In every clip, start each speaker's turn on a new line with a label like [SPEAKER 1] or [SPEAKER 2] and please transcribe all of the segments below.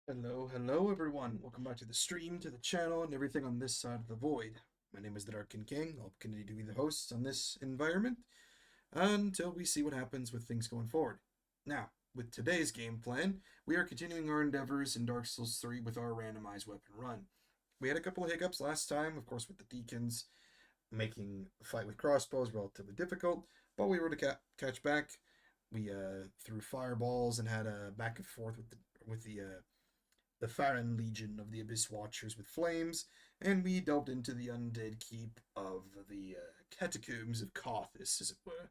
[SPEAKER 1] Hello everyone. Welcome back to the stream, to the channel, and everything on this side of the void. My name is the Darkin King. I'll continue to be the host on this environment until we see what happens with things going forward. Now, with today's game plan, we are continuing our endeavors in Dark Souls 3 with our randomized weapon run. We had a couple of hiccups last time, of course, with the deacons making the fight with crossbows relatively difficult, but we were to catch back. We threw fireballs and had a back and forth with the Farron Legion of the Abyss Watchers with flames, and we delved into the undead keep of the catacombs of Carthus, as it were,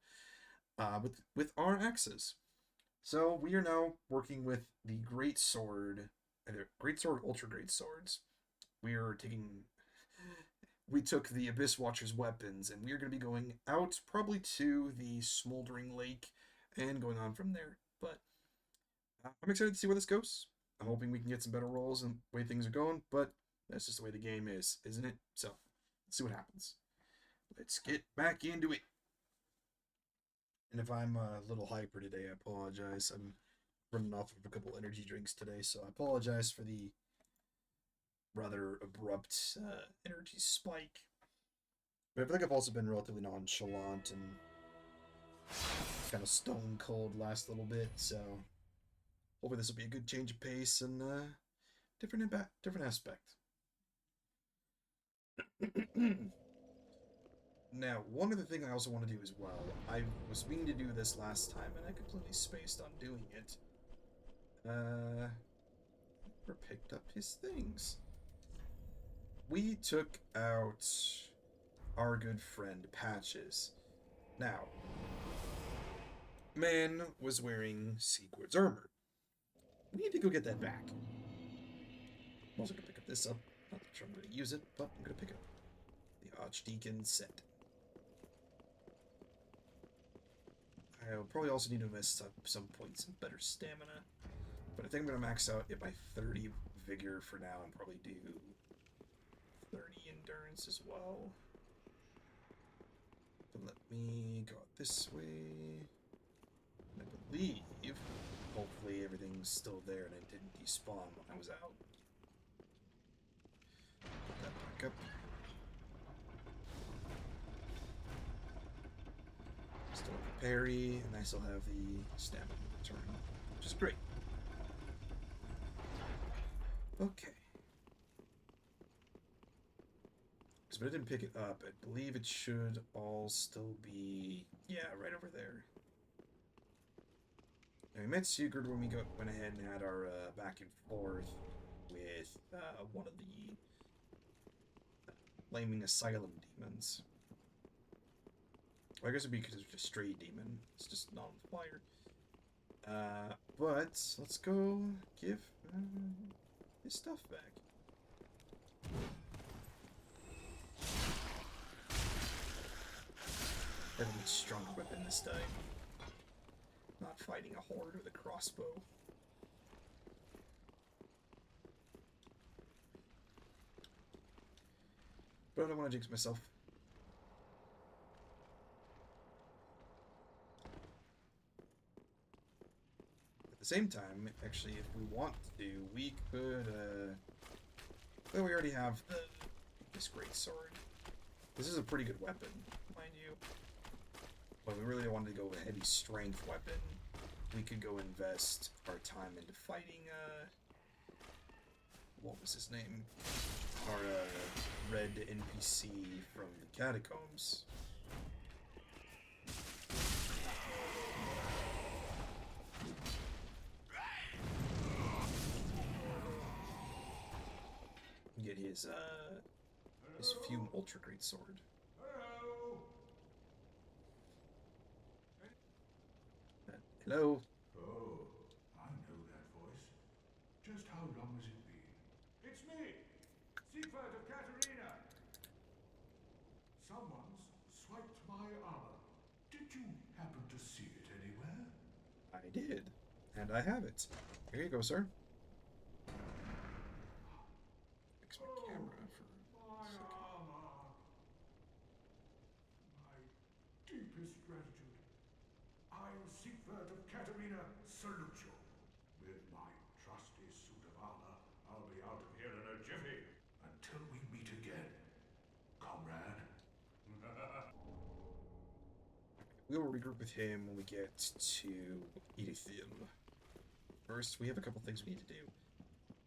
[SPEAKER 1] with our axes. So we are now working with the Great Sword, either Great Sword, Ultra Great Swords. We are taking. We took the Abyss Watcher's weapons, and we are going to be going out probably to the Smoldering Lake and going on from there. But I'm excited to see where this goes. I'm hoping we can get some better rolls and the way things are going, but that's just the way the game is, isn't it? So, let's see what happens. Let's get back into it. And if I'm a little hyper today, I apologize. I'm running off of a couple energy drinks today, so I apologize for the rather abrupt energy spike. But I think I've also been relatively nonchalant and kind of stone cold last little bit, so hopefully this will be a good change of pace and different aspect. Now, one other thing I also want to do as well. I was meaning to do this last time, and I completely spaced on doing it. Never picked up his things. We took out our good friend Patches. Now, man was wearing Sigurd's armor. We need to go get that back. I'm also gonna pick up this up. Not sure I'm gonna use it, but I'm gonna pick up the Archdeacon set. I'll probably also need to invest some points in better stamina. But I think I'm going to max out at my 30 vigor for now and probably do 30 endurance as well. But let me go out this way. And I believe, hopefully everything's still there and it didn't despawn when I was out. Put that back up. Still have the parry, and I still have the stamina return, which is great. Okay. But I didn't pick it up. I believe it should all still be, yeah, right over there. Now, we met Sigurd when we went ahead and had our back and forth with one of the flaming asylum demons. Well, I guess it'd be because it's a stray demon. It's just not on fire. But let's go give his stuff back. I have a much stronger weapon this time. Not fighting a horde with a crossbow. But I don't want to jinx myself. At the same time, actually, if we want to, we could, well, we already have this great sword. This is a pretty good weapon, mind you. But we really wanted to go with a heavy strength weapon. We could go invest our time into fighting, what was his name? Our, red NPC from the catacombs. Get his Fume Ultra Great Sword. Hello?
[SPEAKER 2] Oh, I know that voice. Just how long has it been? It's me, Siegfried of Katarina. Someone's swiped my armor. Did you happen to see it anywhere?
[SPEAKER 1] I did. And I have it. Here you go, sir. Fix my camera for a second.
[SPEAKER 2] My armor. My deepest gratitude. I, Siegfried of Katarina, salute you. With my trusty suit of armor,
[SPEAKER 1] we will regroup with him when we get to Irithyll. First, we have a couple things we need to do.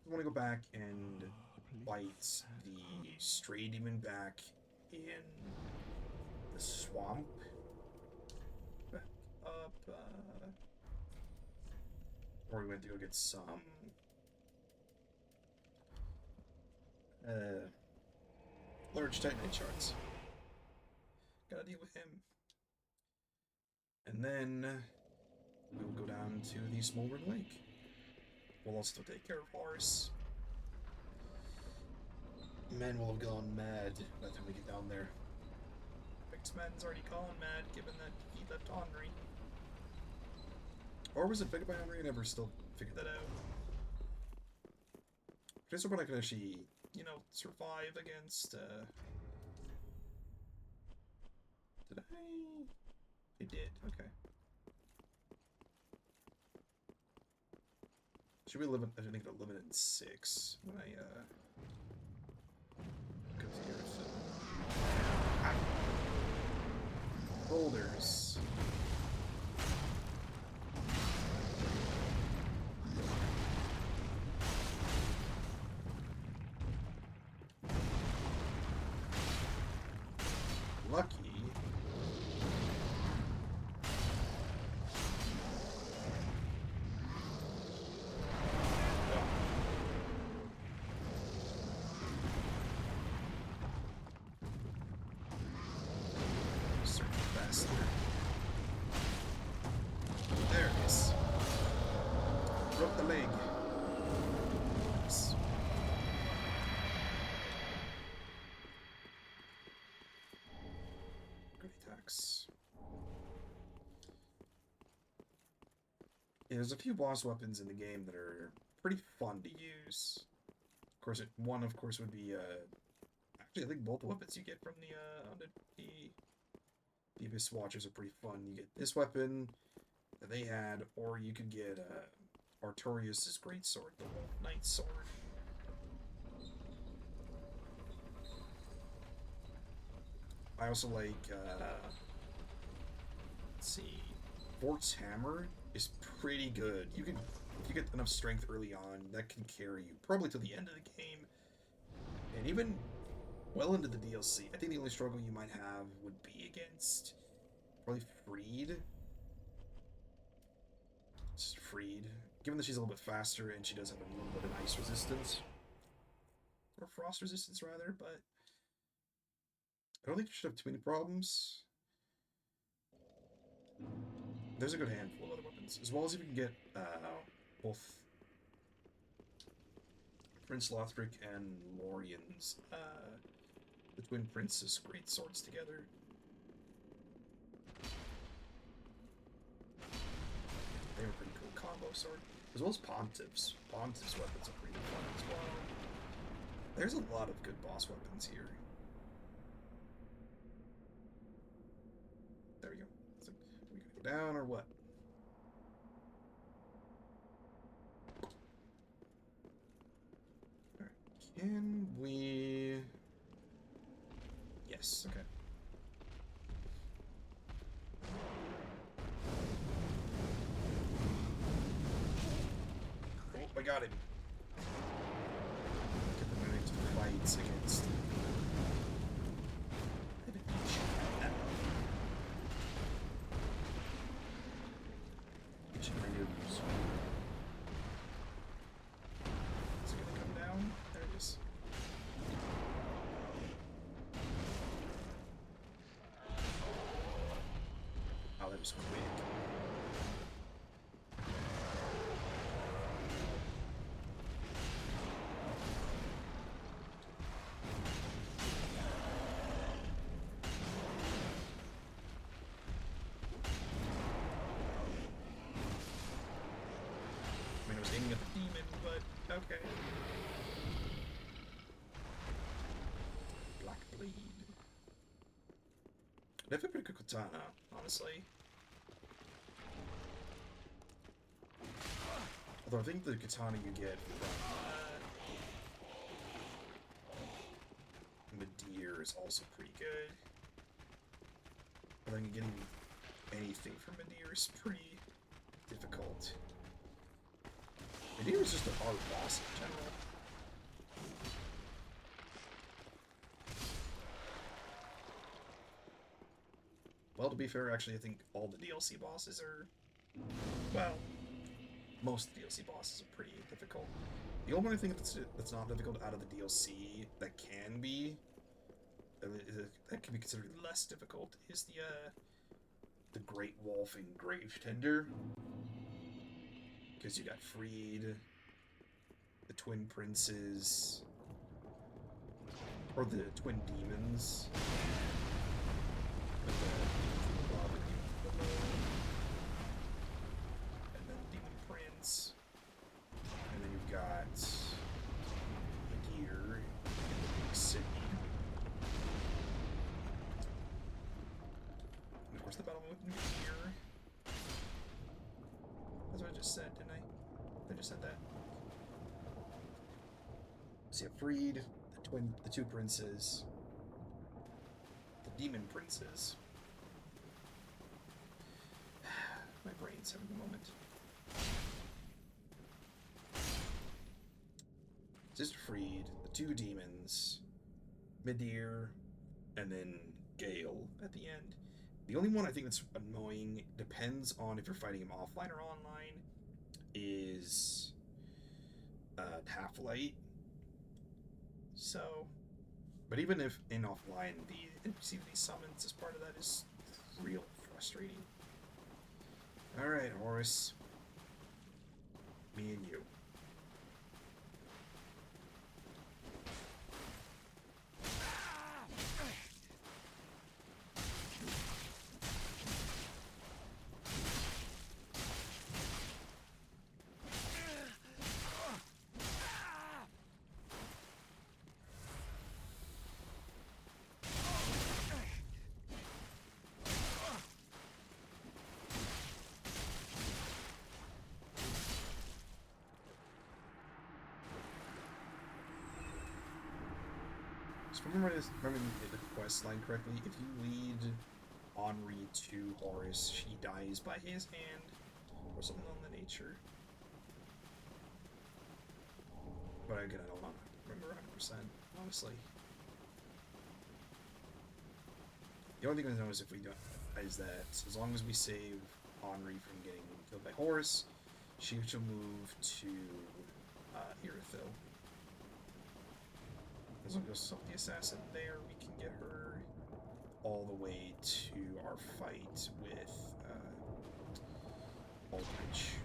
[SPEAKER 1] We want to go back and fight the stray demon back in the swamp. Back up, or we went to go get some large titanite shards. Gotta deal with him. And then we will go down to the Smoldering Lake. We'll also take care of Horus. Men will have gone mad by the time we get down there. Man's already gone mad, given that he left Henri. Or was it affected by Henri? I never still figured that out. Just hoping I can actually, you know, survive against, Did I did, okay. Should we limit, I think it'll limit in 6 when I, go to Irithyll. Ah. Boulders. Lucky. There it is. Broke the leg. Nice. Great attacks. Yeah, there's a few boss weapons in the game that are pretty fun to use. Of course, one of course would be actually I think both the weapons you get from the Abyss Watchers are pretty fun. You get this weapon that they had, or you could get Artorias' Greatsword, the Wolf Knight's sword. I also like, let's see, Fort's Hammer is pretty good. You can, if you get enough strength early on, that can carry you probably till the end of the game. And even well into the DLC. I think the only struggle you might have would be against probably Freed. Just Freed. Given that she's a little bit faster and she does have a little bit of ice resistance. Or frost resistance, rather, but I don't think you should have too many problems. There's a good handful of other weapons. As well as if you can get both Prince Lothric and Lorien's the Twin Prince's great swords together. They have a pretty cool combo sword. As well as Pontiff's. Pontiff's weapons are pretty fun as well. There's a lot of good boss weapons here. There we go. So, we gonna go down or what? Alright. Can we... Yes, okay. Oh, I got him. Get the minute to fights against. I didn't shoot that. Itching my nose. Is it gonna come down? There it is. Oh, that was quick. I mean, I was aiming at the demon, but okay. Black Bleed. They have a pretty good katana, honestly. Although I think the katana you get from Medir is also pretty good. I think getting anything for Midir is pretty difficult. Midir is just a hard boss in general. Well, to be fair, actually, I think all the DLC bosses are... Well, most DLC bosses are pretty difficult. The only one I think that's not difficult out of the DLC that can be considered less difficult is the Great Wolf and Grave Tender, because you got Freed, the Twin Princes, or the Twin Demons, with the Lava Demon below, and then Demon Prince, and then you've got Midir in the big city. And of course the battle with Midir. That's what I just said, didn't I? I just said that. So you have Freed, the two princes, the demon princes. My brain's having a moment. Sister Freed, the two demons, Midir, and then Gale at the end. The only one I think that's annoying, depends on if you're fighting him offline or online, is Half-Light. So, but even if in offline, the NPC that he summons as part of that is real frustrating. Alright, Horus. Me and you. Remember the quest line correctly, if you lead Henri to Horus, she dies by his hand, or something on that nature. But again, I don't remember 100%, honestly. The only thing I know is is that as long as we save Henri from getting killed by Horus, she shall move to Irithyll. As long as we stop the assassin there, we can get her all the way to our fight with Aldrich.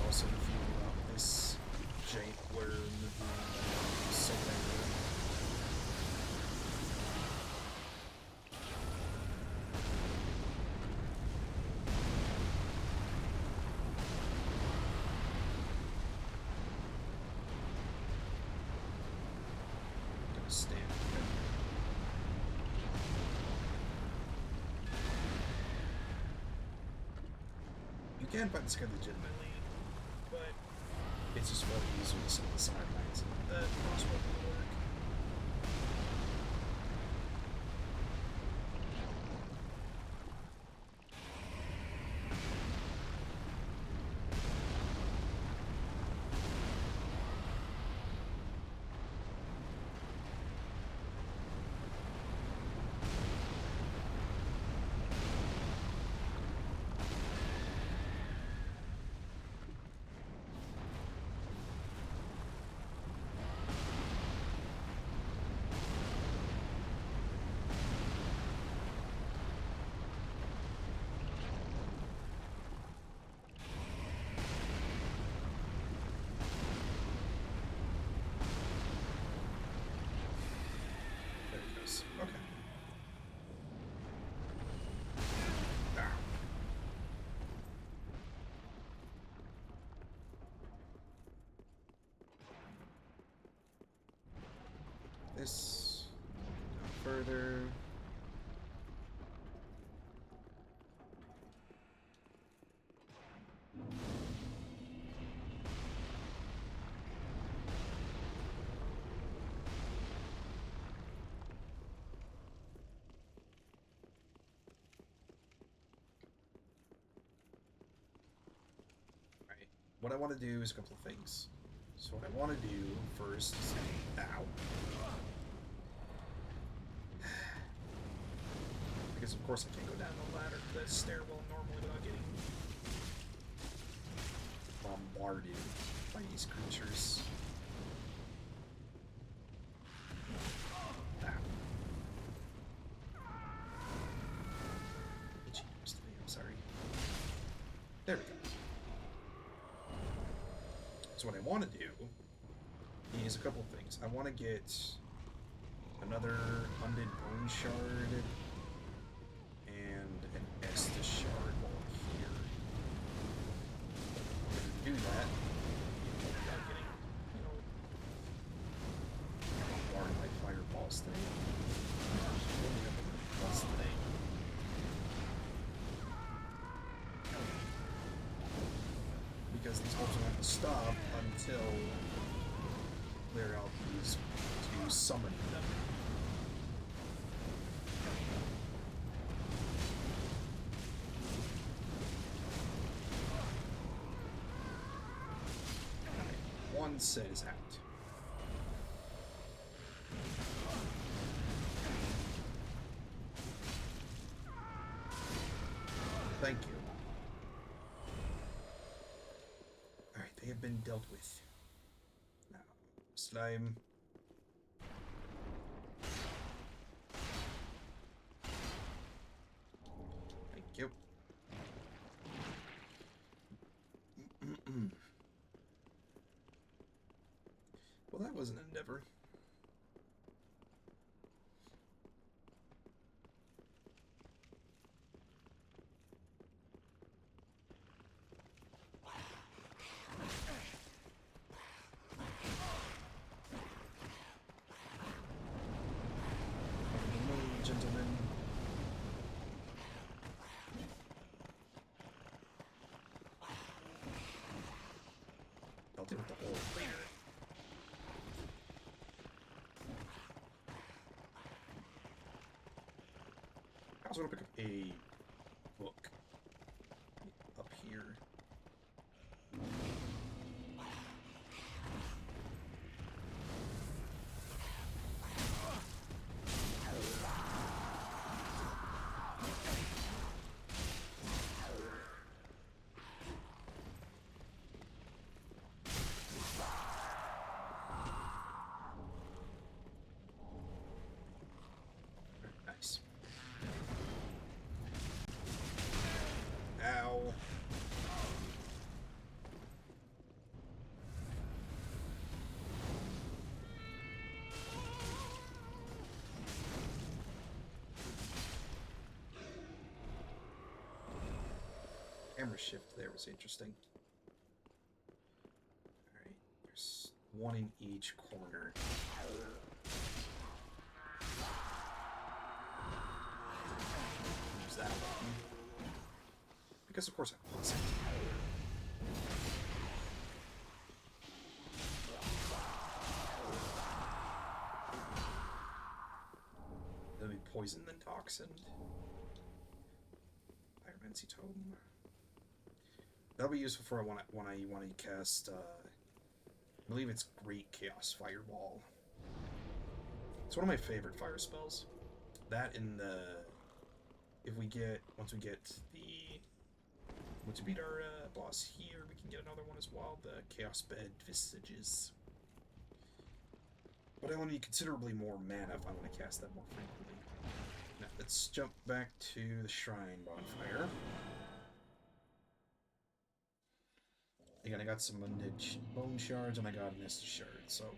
[SPEAKER 1] Also revealed about this giant worm, Sulyvahn. Gonna stand here. You can fight this guy legitimately, but it's just really easier to set the sidelines and the crossbow will work. this further. What I want to do is a couple of things. So what I want to do first is... Ow. Because of course I can't go down the ladder, the stairwell normally without getting bombarded by these creatures. Ow. Itchy nose today, I'm sorry. There we go. So what I want to do is a couple of things. I want to get another undead bone shard and an Estus shard while here. I'm going to do that without getting, you know, bombarded by fireballs today. Plus today. Because these wolves are going to stop until clear out these two summoning them. Okay, one set is out. Thank you. They have been dealt with. Now, slime. Thank you. Well, that was an endeavor. Gentlemen. I'll deal with the whole later. I also want to pick up a book up here. Nice. Ow. Camera shift there was interesting. Alright, there's one in each corner. Use that one. Because of course I want some. It'll be poisoned then toxined. Pyromancy Tome. That'll be useful for when I want to cast, I believe it's Great Chaos Fireball. It's one of my favorite fire spells. That and the, once we beat our boss here, we can get another one as well, the Chaos Bed Visages. But I will need considerably more mana if I want to cast that more frequently. Now, let's jump back to the Shrine Bonfire. Again, I got some undead bone shards and I got an Estus shard, so I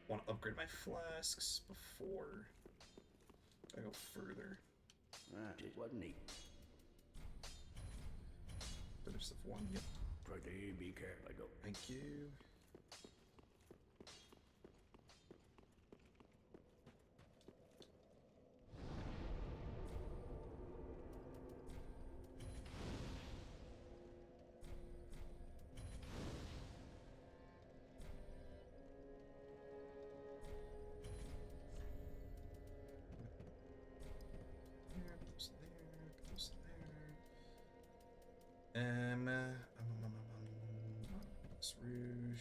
[SPEAKER 1] want to upgrade my flasks before I go further.
[SPEAKER 3] It wasn't neat.
[SPEAKER 1] Finish the one, yep.
[SPEAKER 3] Pretty be careful, I go.
[SPEAKER 1] Thank you. Rouge.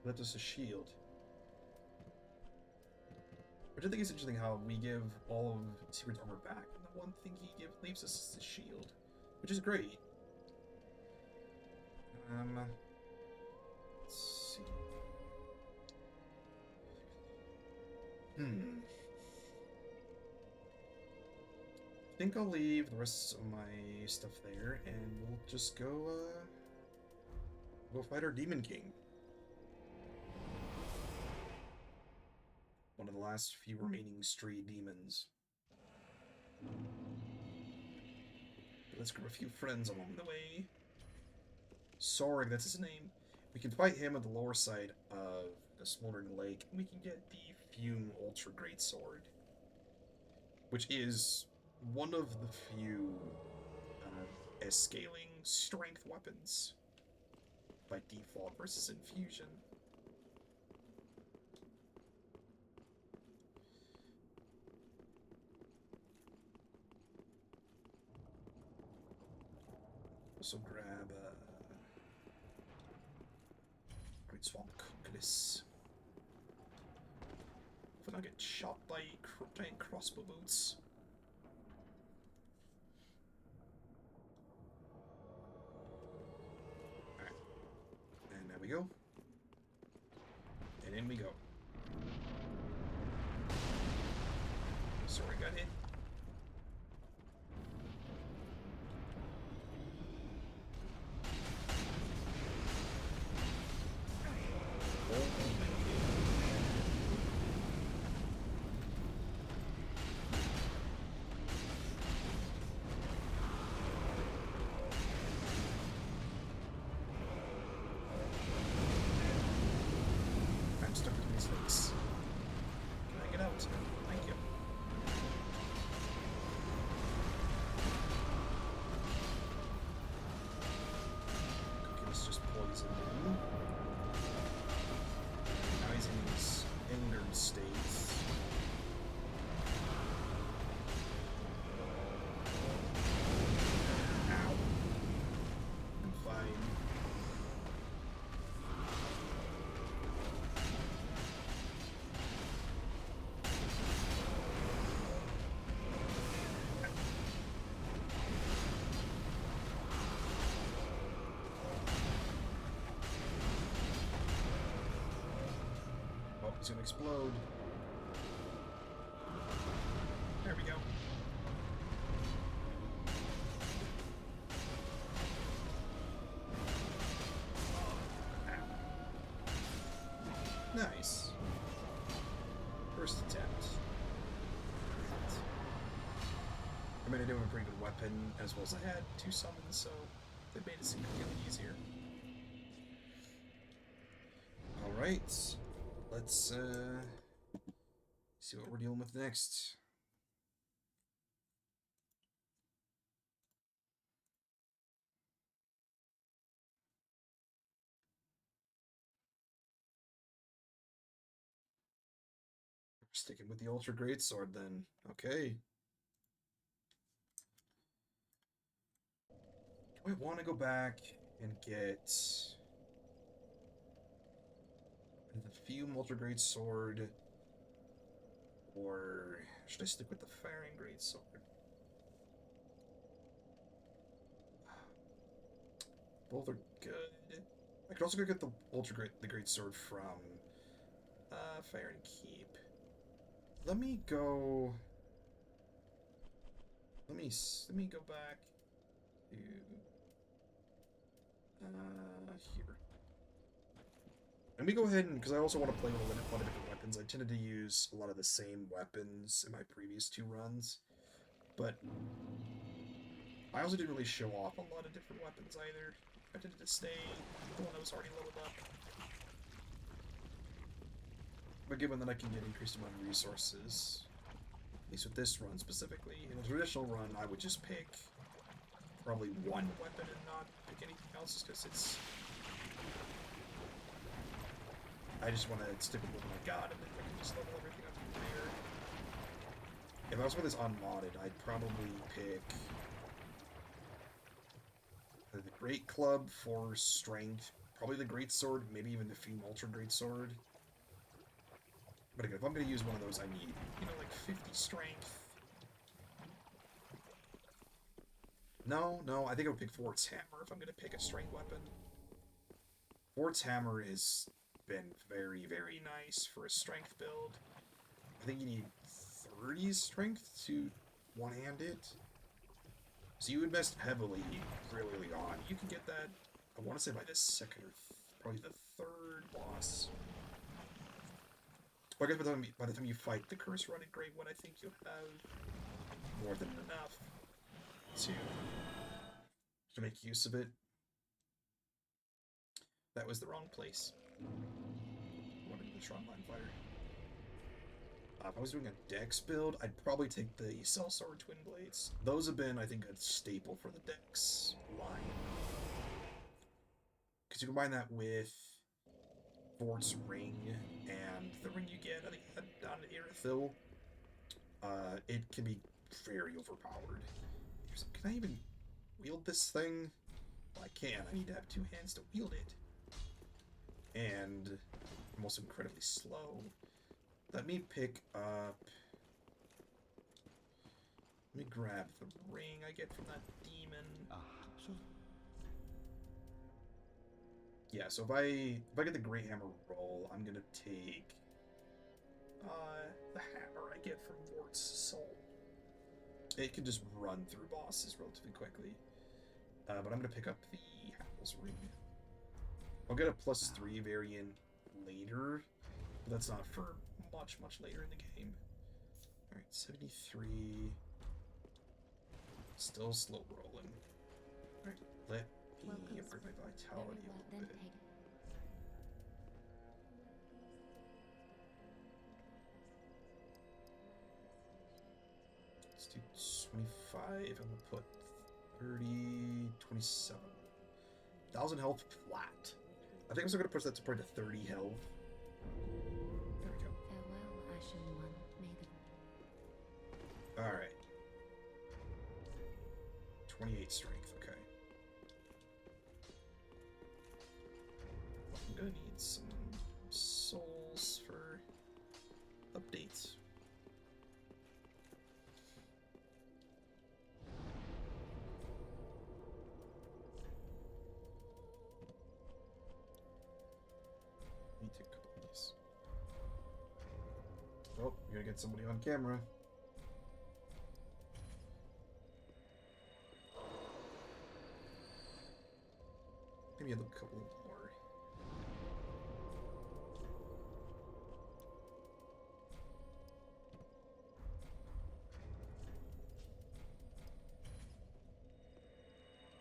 [SPEAKER 1] Left us a shield. I do think it's interesting how we give all of Secret Armor back, and the one thing he leaves us is the shield, which is great. Let's see. I think I'll leave the rest of my stuff there, and we'll just go fight our Demon King. One of the last few remaining stray demons. Let's grab a few friends along the way. Sorg, that's his name. We can fight him at the lower side of the Smoldering Lake, and we can get the Fume Ultra Greatsword, which is one of the few S-scaling strength weapons by default versus infusion. Also grab Great Swamp Cockless. If I don't get shot by giant crossbow boots. Alright. And there we go. And in we go. Sorry, got hit. I'm stuck between his legs. Can I get out? Thank you. Cookie is just poisoned him. Now he's in his hindered state. Ow. I'm fine. Oh, he's gonna explode. There we go. Nice. First attempt. I mean, I do have a pretty good weapon, as well as I had 2 summons, so that made it significantly easier. Alright. Let's, see what we're dealing with next. Sticking with the Ultra Greatsword then. Okay. Do I want to go back and get the Fume Ultra Greatsword, or should I stick with the Firing Greatsword? Both are good. I could also go get the Greatsword from Fire and Keep. Let me go back to here. Let me go ahead and, because I also want to play with a lot of different weapons. I tended to use a lot of the same weapons in my previous 2 runs, but I also didn't really show off a lot of different weapons either. I tended to stay with the one that was already leveled up. But given that I can get increased amount of resources, at least with this run specifically, in a traditional run I would just pick probably one weapon and not pick anything else, just because it's I just want to stick with what I got, and then I can just level everything up from there. If I was with this unmodded, I'd probably pick the Great Club for strength, probably the Greatsword, maybe even the Fume Ultra Greatsword. But again, if I'm going to use one of those, I need, you know, like 50 strength. No, I think I would pick Fort's Hammer if I'm going to pick a strength weapon. Fort's Hammer has been very, very nice for a strength build. I think you need 30 strength to one-hand it. So you invest heavily really early on. You can get that, I want to say, by the second or probably the third boss. Well, I guess by the time you fight the Curse-Rotted Greatwood, I think you'll have more than enough to make use of it. That was the wrong place. Wanted the Shronline Fighter. If I was doing a Dex build, I'd probably take the Sellsword Twin Blades. Those have been, I think, a staple for the Dex line. Because you combine that with Fort's Ring and the ring you get, I think, down at Irithyll, it can be very overpowered. Can I even wield this thing? Well, I can. I need to have two hands to wield it. And I'm also incredibly slow. Let me pick up... Let me grab the ring I get from that demon. Yeah, so if I get the Great Hammer roll, I'm gonna take the hammer I get from Vort's Soul. It can just run through bosses relatively quickly. But I'm gonna pick up the Howl's Ring. I'll get a +3 variant later, but that's not for much later in the game. Alright, 73. Still slow rolling. Alright, let me upgrade my vitality a little bit. Let's do 25, and we'll put 30, 27. 1,000 health flat. I think I'm still going to push that to probably to 30 health. There we go.
[SPEAKER 4] Farewell, Ashen One. May the...
[SPEAKER 1] Alright. 28 strength, okay. I'm gonna need some souls for updates. Need to couple of these. Oh, we gotta get somebody on camera. Maybe a couple more.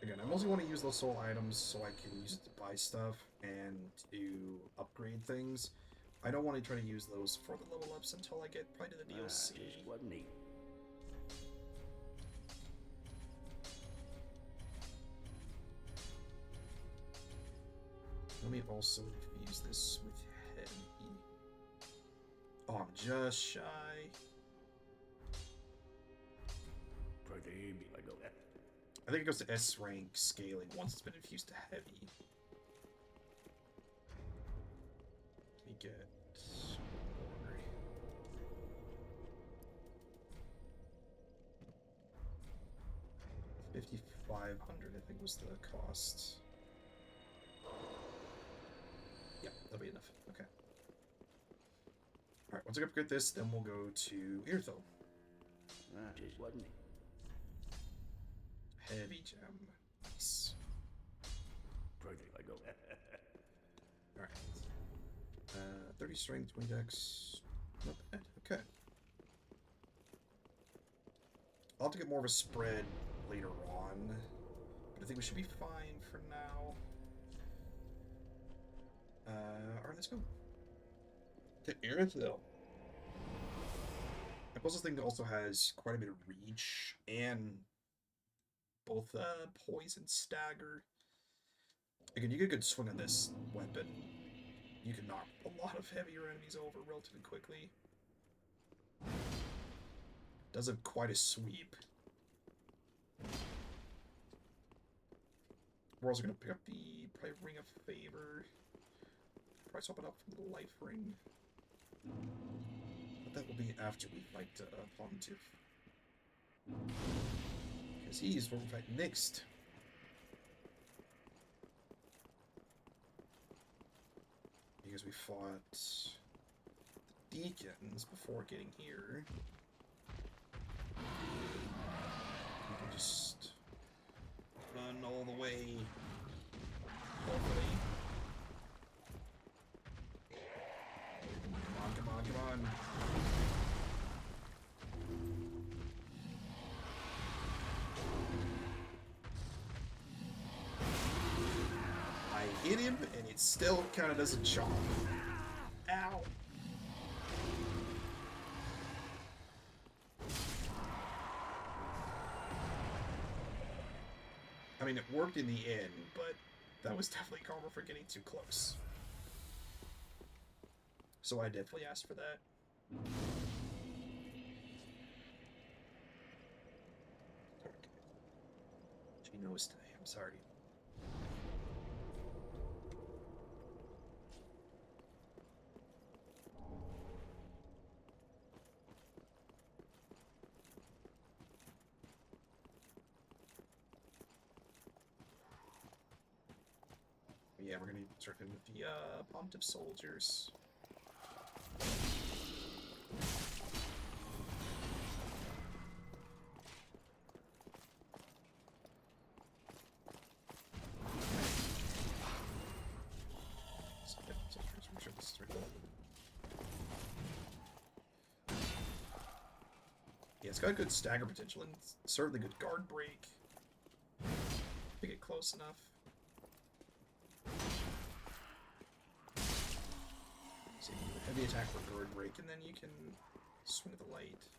[SPEAKER 1] Again, I mostly want to use those soul items so I can use it to buy stuff and to upgrade things. I don't want to try to use those for the level ups until I get probably to the DLC.
[SPEAKER 3] Just wasn't neat.
[SPEAKER 1] Let me also use this with heavy. Oh, I'm just shy.
[SPEAKER 3] Pretty be like that.
[SPEAKER 1] I think it goes to S rank scaling once it's been infused to heavy. Let me get more. 5,500, I think, was the cost. Yeah, that'll be enough. Okay. Alright, once I upgrade this, then we'll go to Irithyll.
[SPEAKER 3] Just wasn't neat.
[SPEAKER 1] Heavy gem. Nice.
[SPEAKER 3] Pretty like that.
[SPEAKER 1] Alright. 30 strength, 20 dex. Not bad. Okay. I'll have to get more of a spread later on, but I think we should be fine for now. Alright, let's go. To Irithyll. I suppose this thing also has quite a bit of reach and both poison stagger. Again, you get a good swing on this weapon. you can knock a lot of heavier enemies over relatively quickly. Does have quite a sweep. We're also going to pick up the probably Ring of Favor. Probably swap it up from the Life Ring. But that will be after we fight Pontiff. Because he's what we fight next. Because we fought the Deacons before getting here. We can just run all the way. Hopefully. Come on, come on, come on. I hit him, and it still kind of doesn't chop. Ow. I mean, it worked in the end, but that was definitely karma for getting too close. So I definitely asked for that. She knows today, I'm sorry. Yeah, we're gonna start in with the Pontiff soldiers. Yeah, it's got good stagger potential and certainly good guard break. If you get close enough. So you can do a heavy attack for guard break, and then you can swing the light.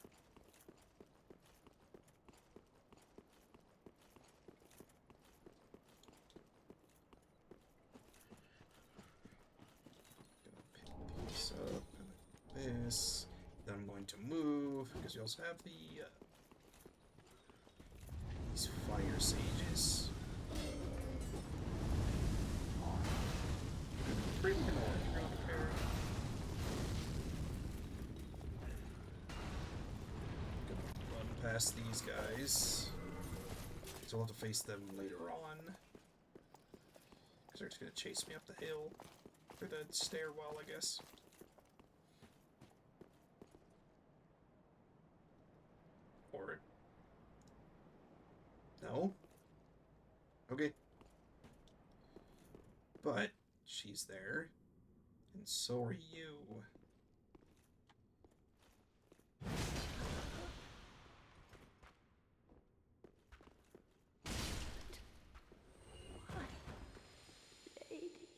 [SPEAKER 1] Gonna pick these up like this. Then I'm going to move because you also have the these fire sages. Pretty annoying. You're gonna prepare. Gonna run past these guys. So I'll have to face them later on. Because they're just gonna chase me up the hill. Through the stairwell, I guess. Or... no? Okay. But... she's there, and so are you.
[SPEAKER 4] Why, lady?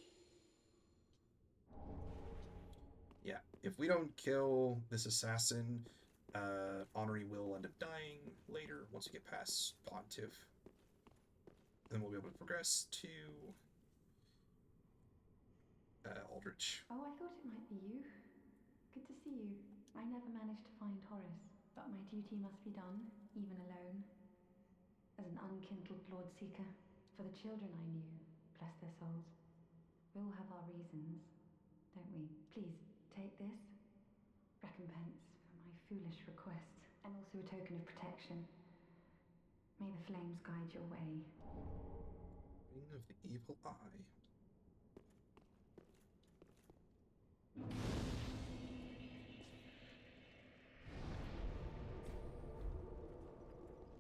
[SPEAKER 1] Yeah, if we don't kill this assassin, Honoree will end up dying later once we get past Pontiff. Then we'll be able to progress to Aldrich.
[SPEAKER 5] Oh, I thought it might be you. Good to see you. I never managed to find Horace, but my duty must be done, even alone. As an unkindled Lord Seeker, for the children I knew, bless their souls. We all have our reasons, don't we? Please, take this. Recompense for my foolish request, and also a token of protection. May the flames guide your way.
[SPEAKER 1] Ring of the Evil Eye.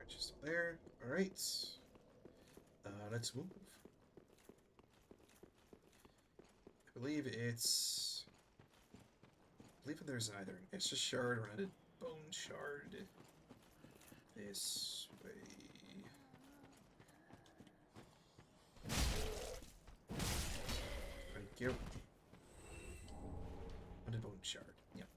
[SPEAKER 1] Just there. Alright. Let's move. I believe it's... I believe there's either an extra shard or a bone shard. This way. Thank you. And a bone shard. Yep.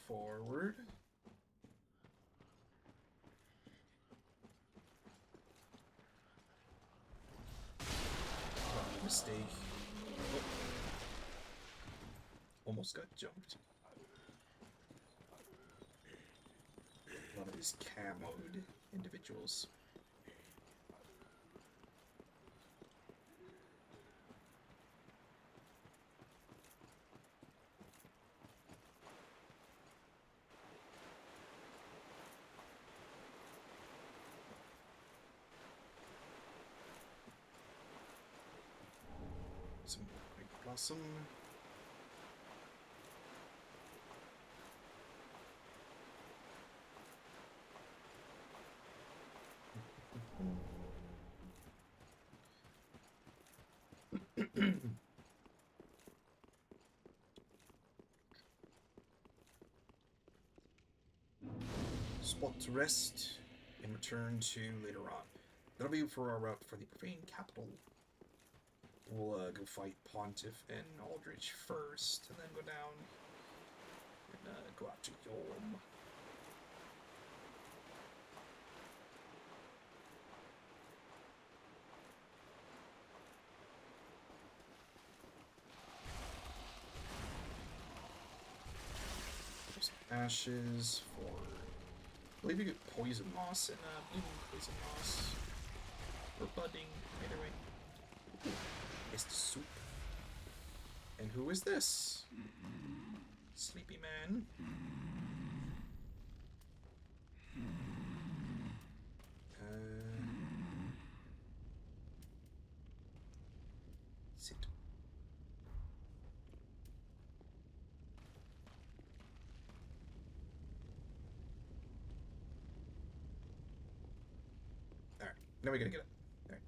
[SPEAKER 1] forward. Oh, mistake. Oh. Almost got jumped. A lot of these camoed individuals. Some Great Blossom. Spot to rest and return to later on. That'll be for our route for the Profaned capital. We'll go fight Pontiff and Aldrich first, and then go down and go out to Yolm. There's ashes for... I believe you get poison moss and blooming poison moss. Or budding, either way. Ooh, it's the soup. And who is this? Sleepy man. Sit. Alright, now we gotta get it. Alright.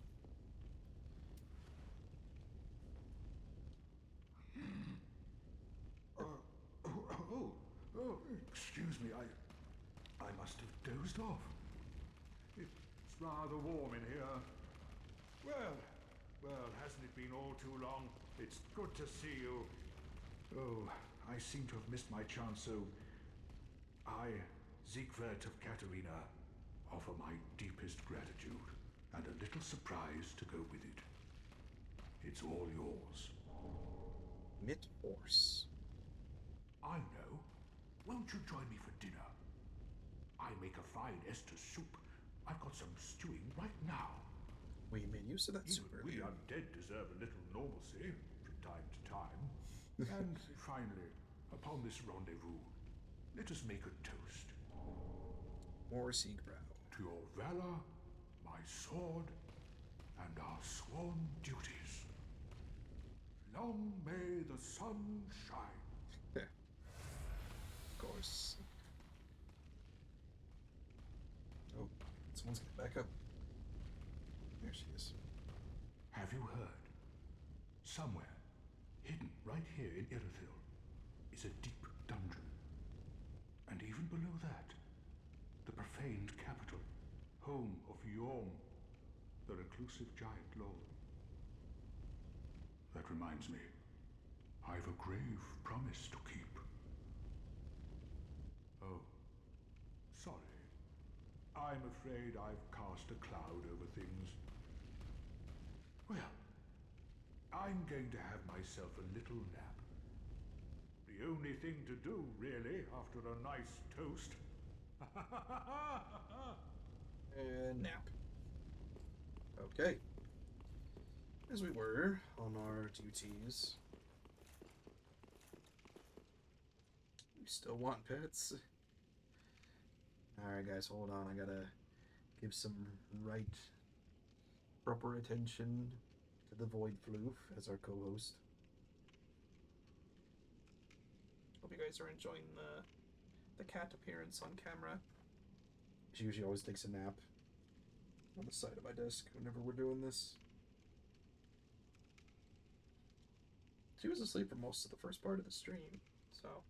[SPEAKER 2] Oh, excuse me, I must have dozed off. It's rather warm in here. Well, hasn't it been all too long? It's good to see you. Oh, I seem to have missed my chance, so I, Siegward of Katerina, offer my deepest gratitude and a little surprise to go with it. It's all yours.
[SPEAKER 1] Mit horse.
[SPEAKER 2] I know. Won't you join me for dinner? I make a fine Esther soup. I've got some stewing right now.
[SPEAKER 1] We made use of that
[SPEAKER 2] Even
[SPEAKER 1] super
[SPEAKER 2] we undead deserve a little normalcy from time to time. And finally, upon this rendezvous, let us make a toast.
[SPEAKER 1] More Siegbrow.
[SPEAKER 2] To your valor, my sword, and our sworn duties. Long may the sun shine.
[SPEAKER 1] Of course. Oh, someone's getting back up. There she is.
[SPEAKER 2] Have you heard? Somewhere, hidden right here in Irithyll, is a deep dungeon. And even below that, the Profaned capital, home of Yorm, the reclusive giant lord. That reminds me, I've a grave promise to keep. Oh, sorry. I'm afraid I've cast a cloud over things. Well, I'm going to have myself a little nap. The only thing to do, really, after a nice toast.
[SPEAKER 1] Nap. Okay. As we were on our duties. We still want pets. Alright guys, hold on. I gotta give some proper attention to the Void Floof as our co-host. Hope you guys are enjoying the cat appearance on camera. She usually always takes a nap on the side of my desk whenever we're doing this. She was asleep for most of the first part of the stream, so...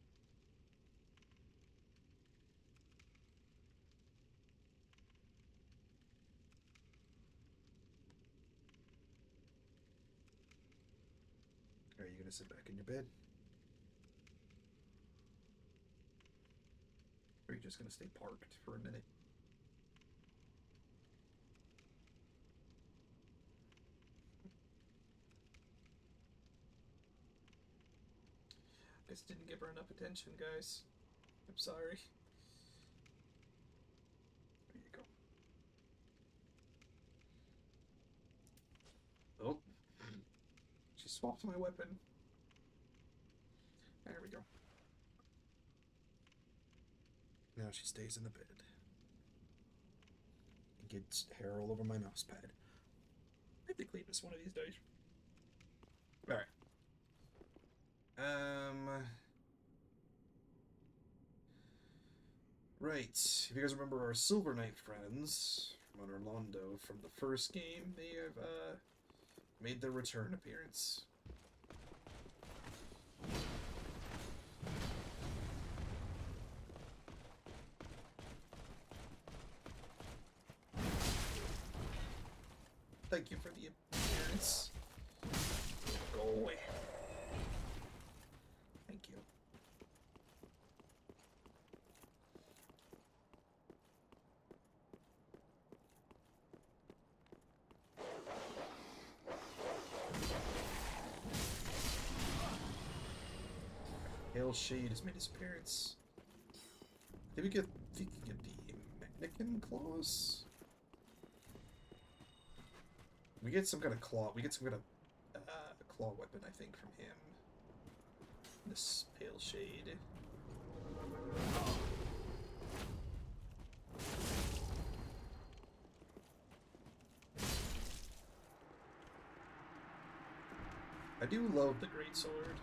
[SPEAKER 1] Are you gonna sit back in your bed? just gonna stay parked for a minute. Guess didn't give her enough attention, guys. I'm sorry. There you go. Oh. She swapped my weapon. There we go. Now she stays in the bed. And gets hair all over my mouse pad. I have to clean this one of these days. Alright. Right. If you guys remember our Silver Knight friends from Orlando from the first game, they have made their return appearance. Thank you for the appearance. Go away. Thank you. Hail Shade has made his appearance. Did we get the Magnican claws? We get some kind of claw. We get some kind of claw weapon, I think, from him. This Pale Shade. I do love the Greatsword.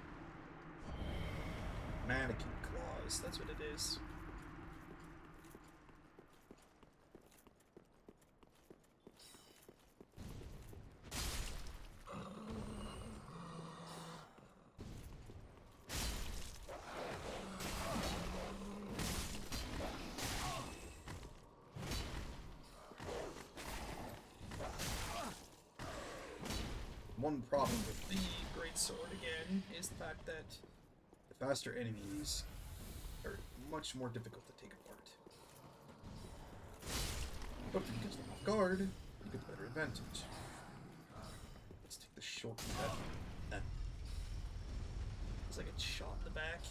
[SPEAKER 1] Mannequin claws, that's what it is. One problem with the Greatsword, again, is the fact that the faster enemies are much more difficult to take apart. But if you catch them off guard, you get the better advantage. Let's take the shortcut. It's like it's shot in the back.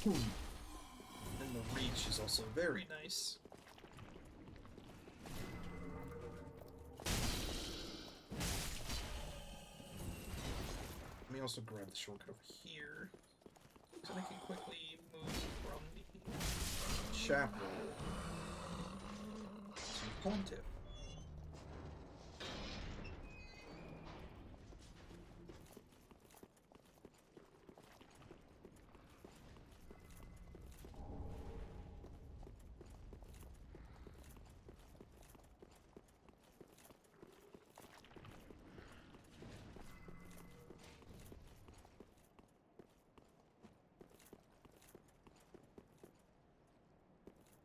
[SPEAKER 1] And the reach is also very nice. Let me also grab the shortcut over here, so I can quickly move from the chapel to Pontiff.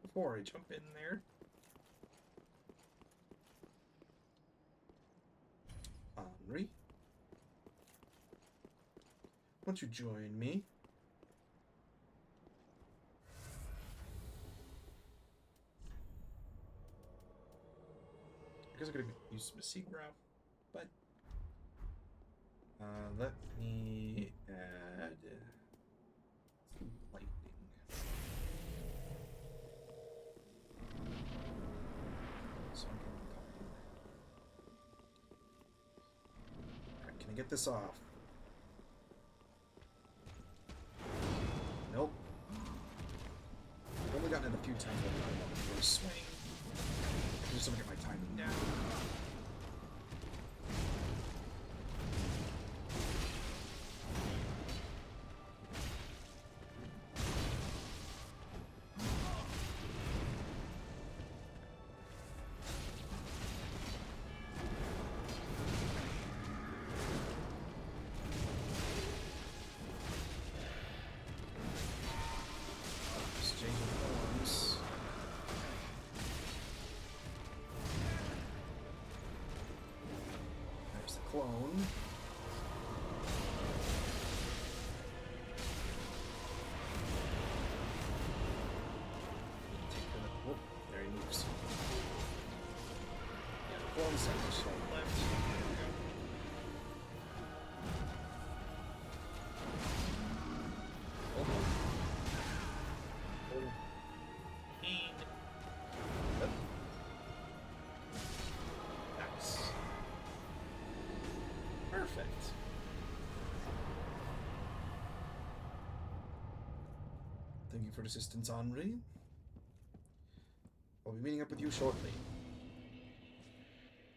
[SPEAKER 1] Before I jump in there, Henri, won't you join me? I guess I'm gonna use some secret route, but let me add some lightning. Alright, can I get this off? Nope. I've only gotten it a few times when I want to do a swing. I just don't get my timing down. clone. Oh, there he moves. Yeah, the clone's just on the left. There we go. Hold on. Hold on. Yep. Nice. Perfect. Thank you for the assistance, Henri. I'll be meeting up with you shortly.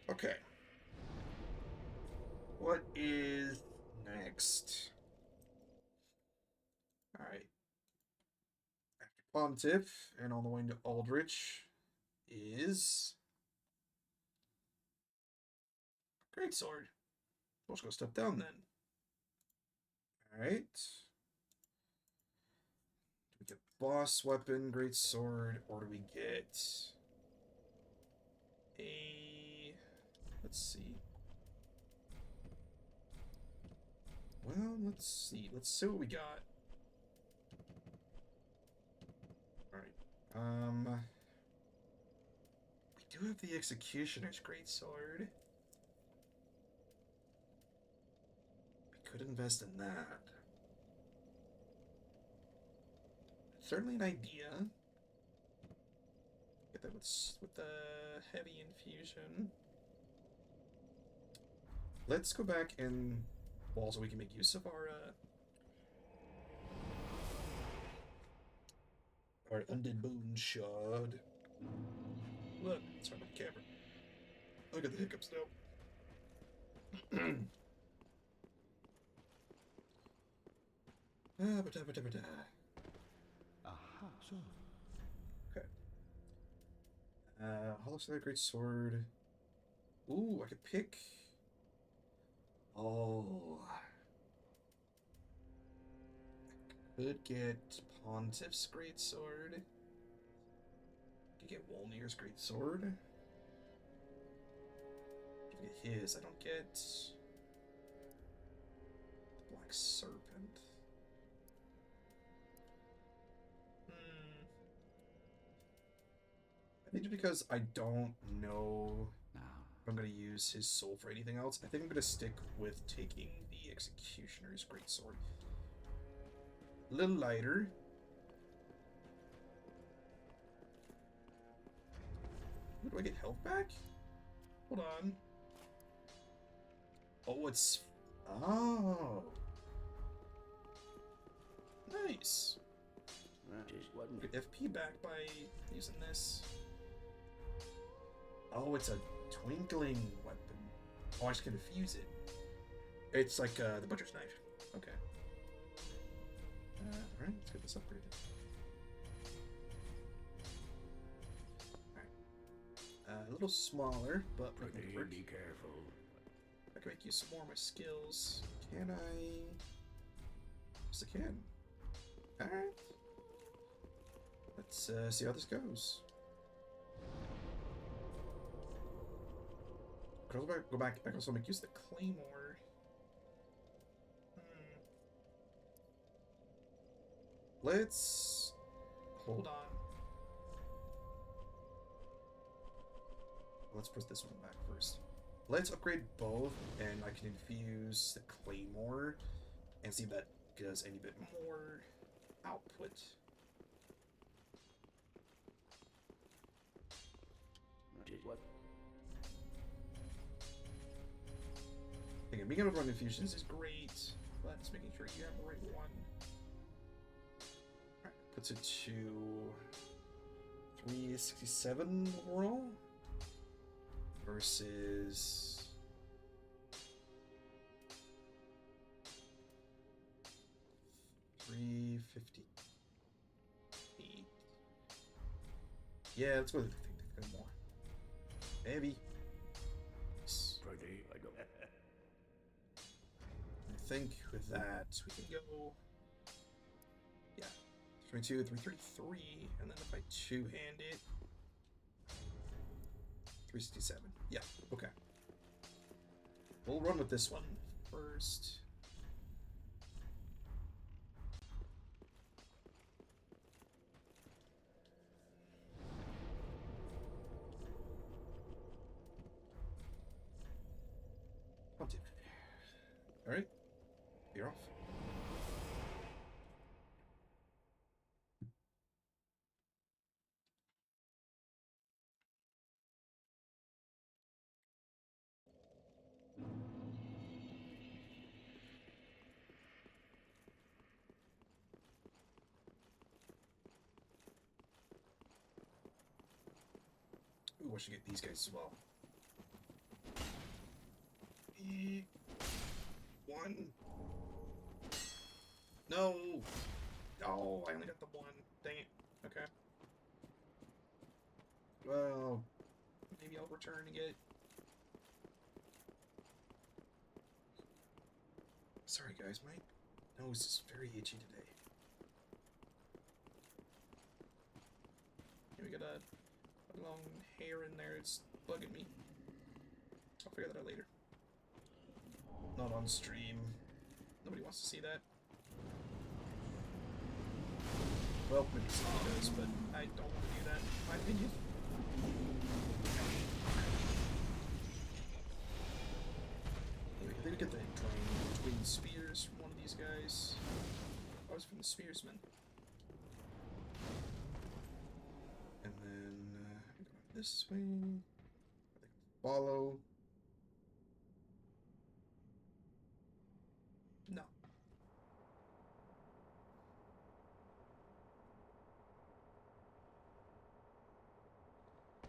[SPEAKER 1] Okay. What is next? Alright. After Pontiff and on the way to Aldrich is Greatsword. We'll just go step down then. Alright. Do we get boss weapon, Greatsword, or do we get a... Let's see. Well, let's see. Let's see what we got. Alright. We do have the Executioner's Greatsword. We could invest in that. Certainly an idea. Get that with the heavy infusion. Let's go back and so we can make use of our undead bone shard. Look, it's right on the camera. Look at the hiccups now.
[SPEAKER 2] Aha, so.
[SPEAKER 1] Okay. Hollow Star Great Sword. Ooh, I could pick. Oh. I could get Pontiff's Great Sword. Could get Wolnir's Great Sword. If I get his, I don't get the Black Serpent. I think just because I don't know if I'm going to use his soul for anything else, I think I'm going to stick with taking the Executioner's Greatsword. A little lighter. Ooh, do I get health back? Hold on. Oh, it's... Oh. Nice.
[SPEAKER 3] Just wasn't
[SPEAKER 1] Get FP back by using this. Oh, it's a twinkling weapon. Oh, I just can fuse it. It's like the butcher's knife. Okay. Alright, let's get this upgraded. Alright. A little smaller, but we can work.
[SPEAKER 3] be careful.
[SPEAKER 1] I can make use of more of my skills. Can I? Yes, I can. Alright. Let's see how this goes. Go back, also make use of the claymore. Let's hold on. Let's put this one back first. Let's upgrade both, and I can infuse the claymore and see if that does any bit more output.
[SPEAKER 3] Just what?
[SPEAKER 1] Again, being able to run infusions is great, but just making sure you have the right one. Alright, puts it to 367 overall versus 358. Yeah, let's go with the more. Heavy.
[SPEAKER 3] Pretty, I go.
[SPEAKER 1] I think with that we can go, yeah, 322, 333, and then if I two-hand it, 367. Yeah, okay. We'll run with this one first. Pontiff. Alright. You're off. Ooh, I should get these guys as well. One. No! Oh, I only got the one. Dang it. Okay. Well, maybe I'll return and get it. Sorry guys, my nose is very itchy today. Here we got a long hair in there, it's bugging me. I'll figure that out later. Not on stream. Nobody wants to see that. Well, maybe somebody does, but I don't want to do that, in my opinion. Anyway, I think we get the drain between spears from one of these guys. Oh, it's from the spearsman. And then go this way. Follow. No.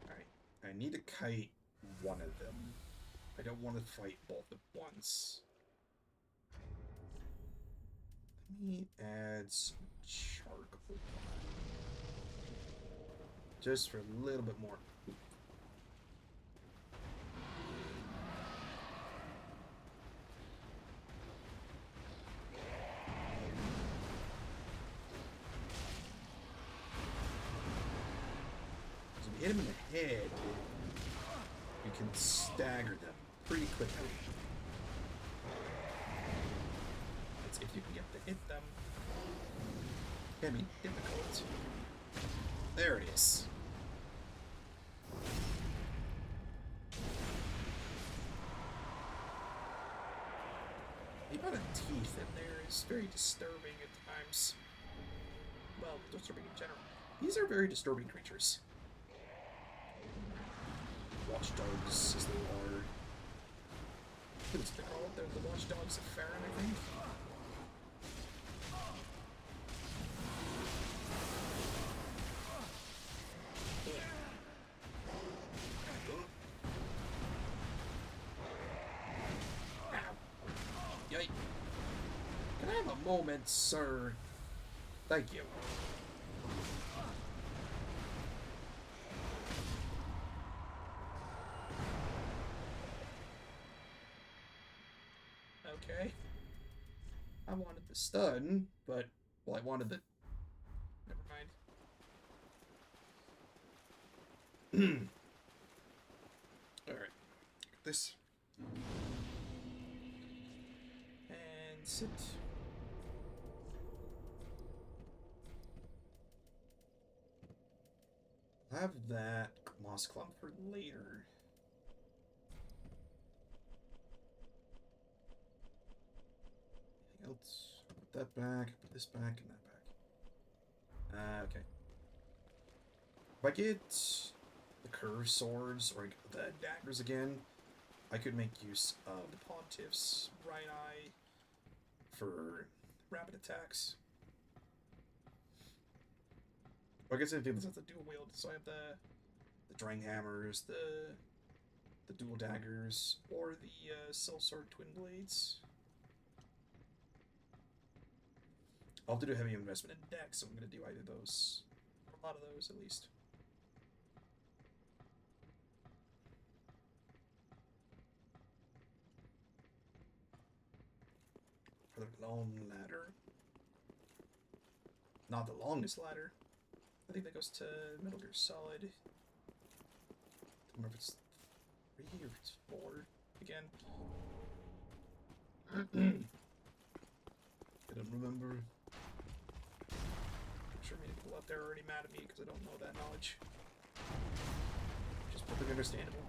[SPEAKER 1] Alright. I need to kite one of them. I don't want to fight both at once. Let me add some charcoal. Just for a little bit more. So we hit him in the head, we can stagger them pretty quickly. That's if you can get to hit them. Can be difficult. There it is. The amount of teeth in there is very disturbing at times. Well, disturbing in general. These are very disturbing creatures. Watchdogs, as they are. What is they called? They're the watchdogs of Farron, I think. Yikes. Can I have a moment, sir? Thank you. Okay. I wanted the stun, but, well, I wanted the... Never mind. Alright. This. And sit. I'll have that moss clump for later. Anything else? Put that back, put this back, and that back. Okay. If I get the curved swords, or the daggers again, I could make use of the Pontiff's right eye for rapid attacks. I guess I do this as a dual wield, so I have the drying hammers, the dual daggers, or the sellsword twin blades. I'll have to do a heavy investment in decks, so I'm going to do either of those, or a lot of those at least. For the long ladder. Not the longest ladder. I think that goes to Metal Gear Solid. I don't remember if it's 3 or it's 4. I think again. I don't remember. I'm sure many people out there are already mad at me because I don't know that knowledge. Which is perfectly understandable.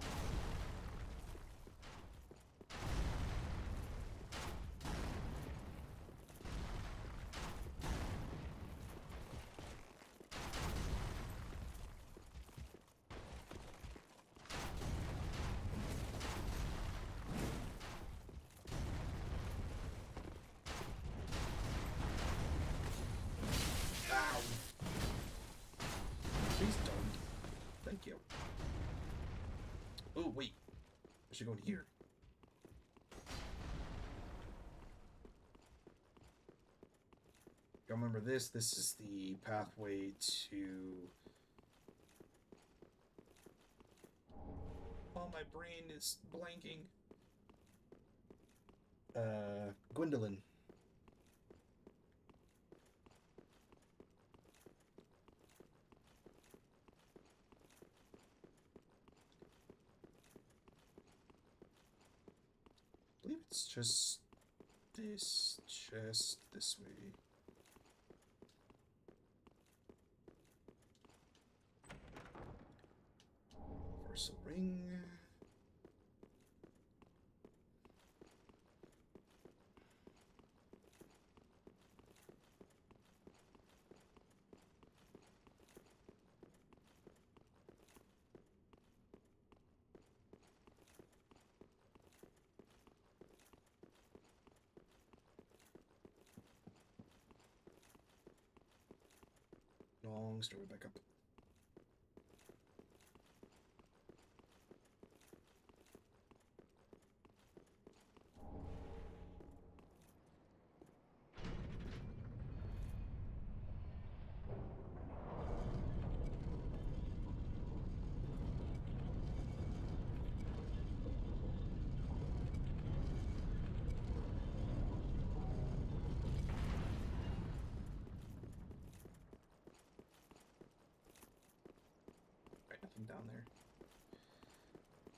[SPEAKER 1] Please don't. Thank you. Oh, wait. I should go in here. Y'all remember this? This is the pathway to... Oh, my brain is blanking. Gwendolyn. I believe it's just this chest this way. Universal ring. Long story back up. Nothing down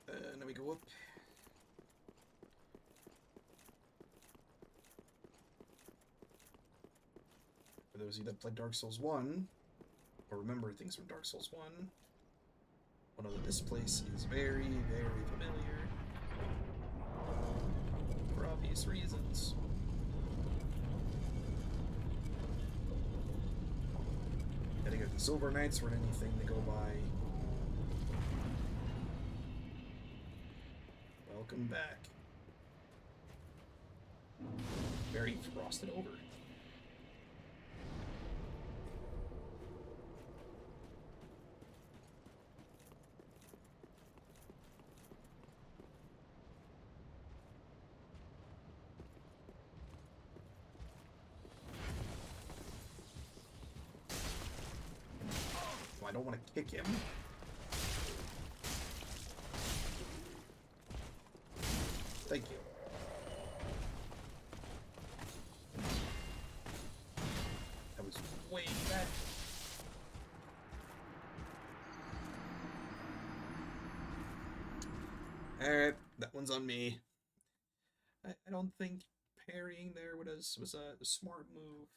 [SPEAKER 1] there. Now we go up. For those of you that played Dark Souls 1, or remember things from Dark Souls 1, one of this place is very, very familiar. For obvious reasons. Gotta get the Silver Knights for anything to go by. Welcome back. Very frosted over. I don't want to kick him. Thank you. That was way bad. Alright, that one's on me. I don't think parrying there was a smart move.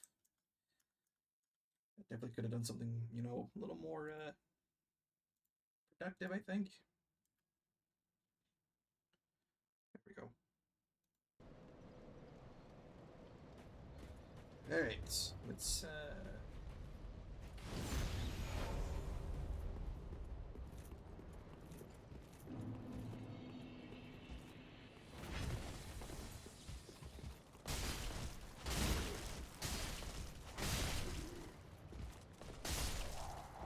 [SPEAKER 1] I definitely could have done something, you know, a little more productive, I think. There we go. Alright, let's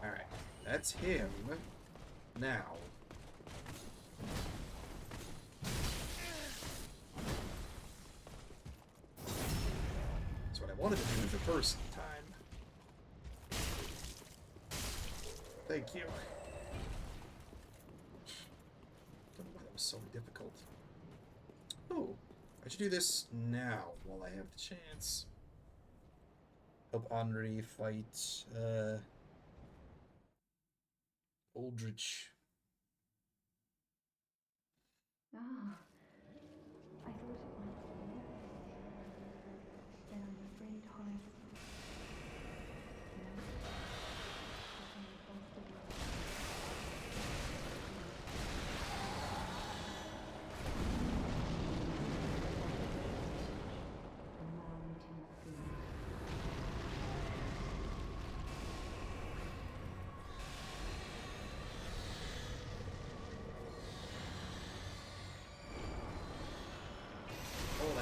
[SPEAKER 1] Alright, that's him. Now. That's what I wanted to do the first time. Thank you. Don't know why that was so difficult. Oh, I should do this now while I have the chance. Help Henri fight Aldrich.
[SPEAKER 5] Ah,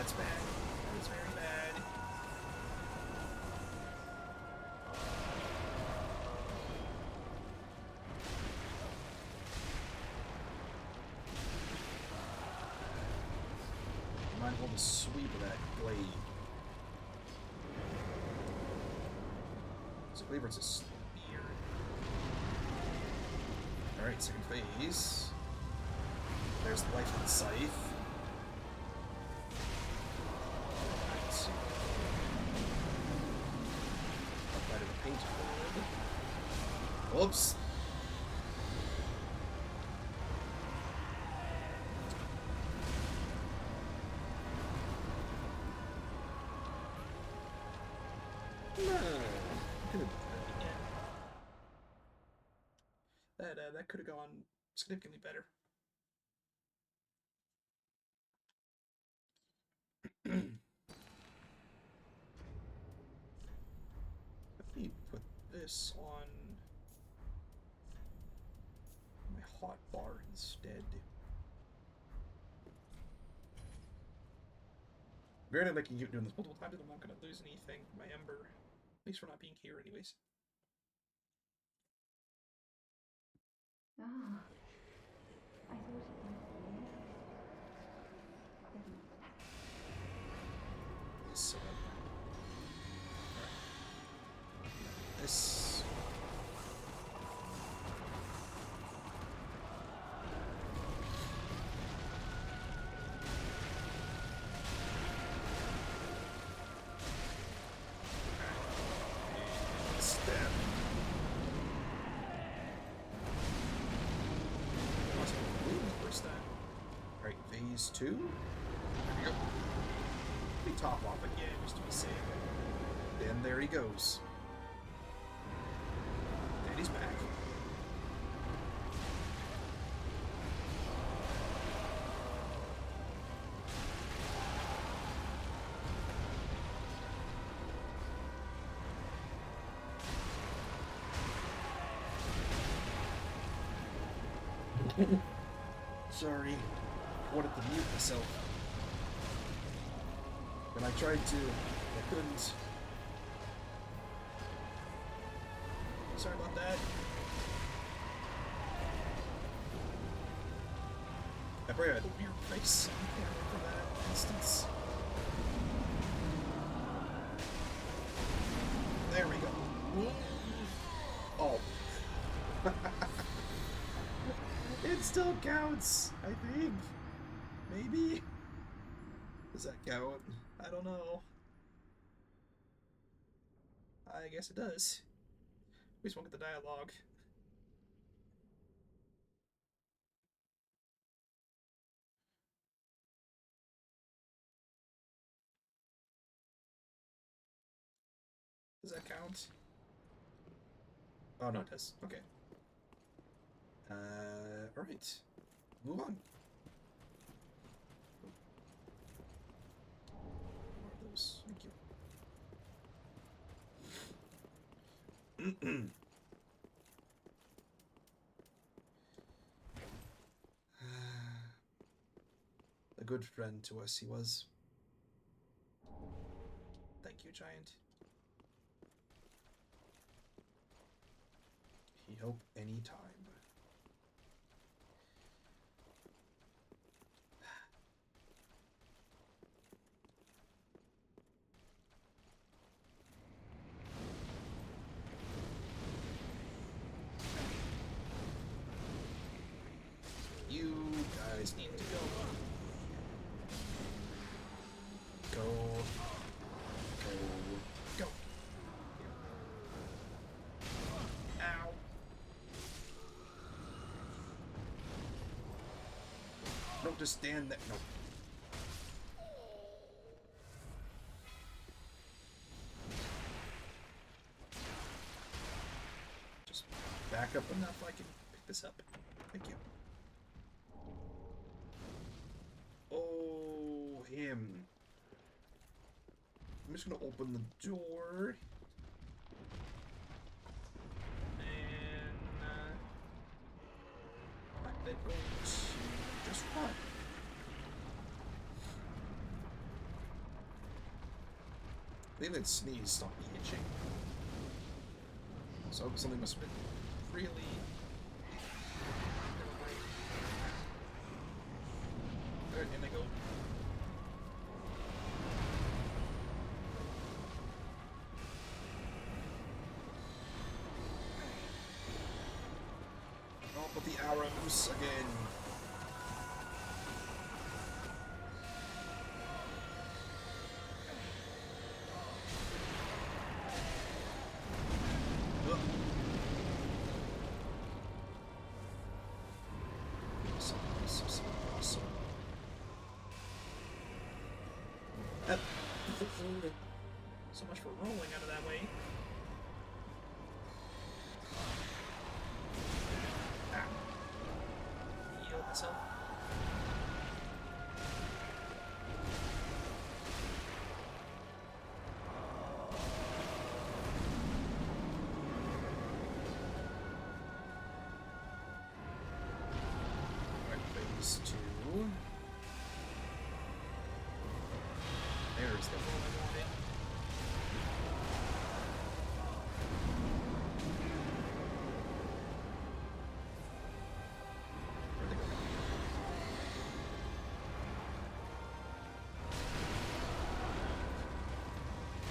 [SPEAKER 1] that's bad. That is very bad. Might as well just sweep of that blade. So Haliberds is spear. Alright, second phase. There's life on Scythe. Right. Up out of the paint board. Whoops. No. That could have gone significantly better. Let me put this on my hot bar instead. Granted, I can keep doing this multiple times, and I'm not going to lose anything from my ember. At least for not being here, anyways.
[SPEAKER 5] Ah, I thought it might be.
[SPEAKER 1] This, this. Step. First time. Alright, phase 2. There we go. Let me top off again, just to be safe. Then there he goes. And he's back. Sorry, I wanted to mute myself. When I tried to, I couldn't. Sorry about that. I probably had a weird face on camera for that instance. There we go. Oh. It still counts, I think. Maybe? Does that count? I don't know. I guess it does. We just won't get the dialogue. Does that count? Oh, no, it does. Okay. Alright. Move on. More of those. Thank you. A good friend to us he was. Thank you, Giant. He help any time. You guys need to go. Go. Go. Go. Ow. Don't just stand there. No. Just back up enough I can pick this up. Thank you. Oh, him. I'm just gonna open the door. And, I'm going to just run. think that sneeze stopped me itching. So something must have been really... Alright, in I go. Oh, but the arrows again. Ugh. Awesome.
[SPEAKER 6] So much for rolling out of that way. Heal myself.
[SPEAKER 1] Phase 2. There's the
[SPEAKER 6] Roll I wanted.
[SPEAKER 1] Where'd they go?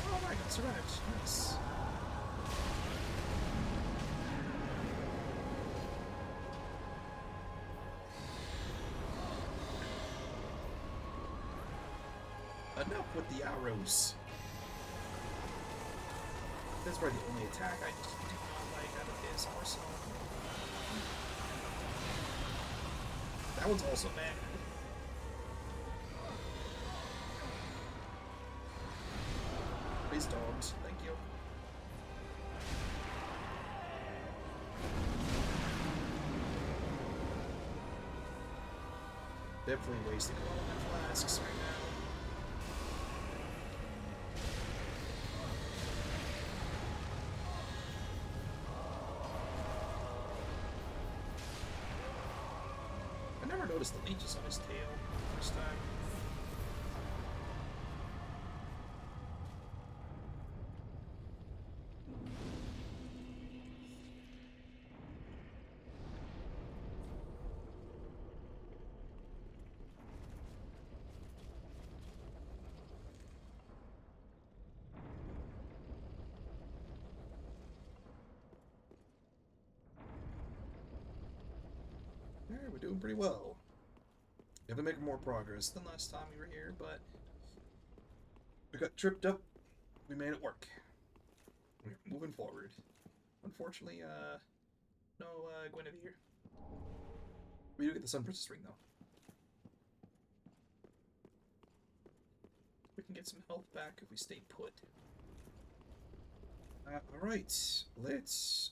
[SPEAKER 1] Oh, I got survived. Nice. Enough with the arrows. That's probably the only attack I
[SPEAKER 6] I just do not like out of his arsenal.
[SPEAKER 1] That one's also
[SPEAKER 6] Man,
[SPEAKER 1] These dogs.
[SPEAKER 6] thank you.
[SPEAKER 1] Definitely wasting a lot of my flasks right now. I never noticed the leeches on his tail first time. Alright, we're doing pretty well. We have to make more progress than last time we were here, but we got tripped up. We made it work. We're moving forward. Unfortunately, no Guinevere. We do get the Sun Princess ring, though.
[SPEAKER 6] We can get some health back if we stay put.
[SPEAKER 1] Alright, let's...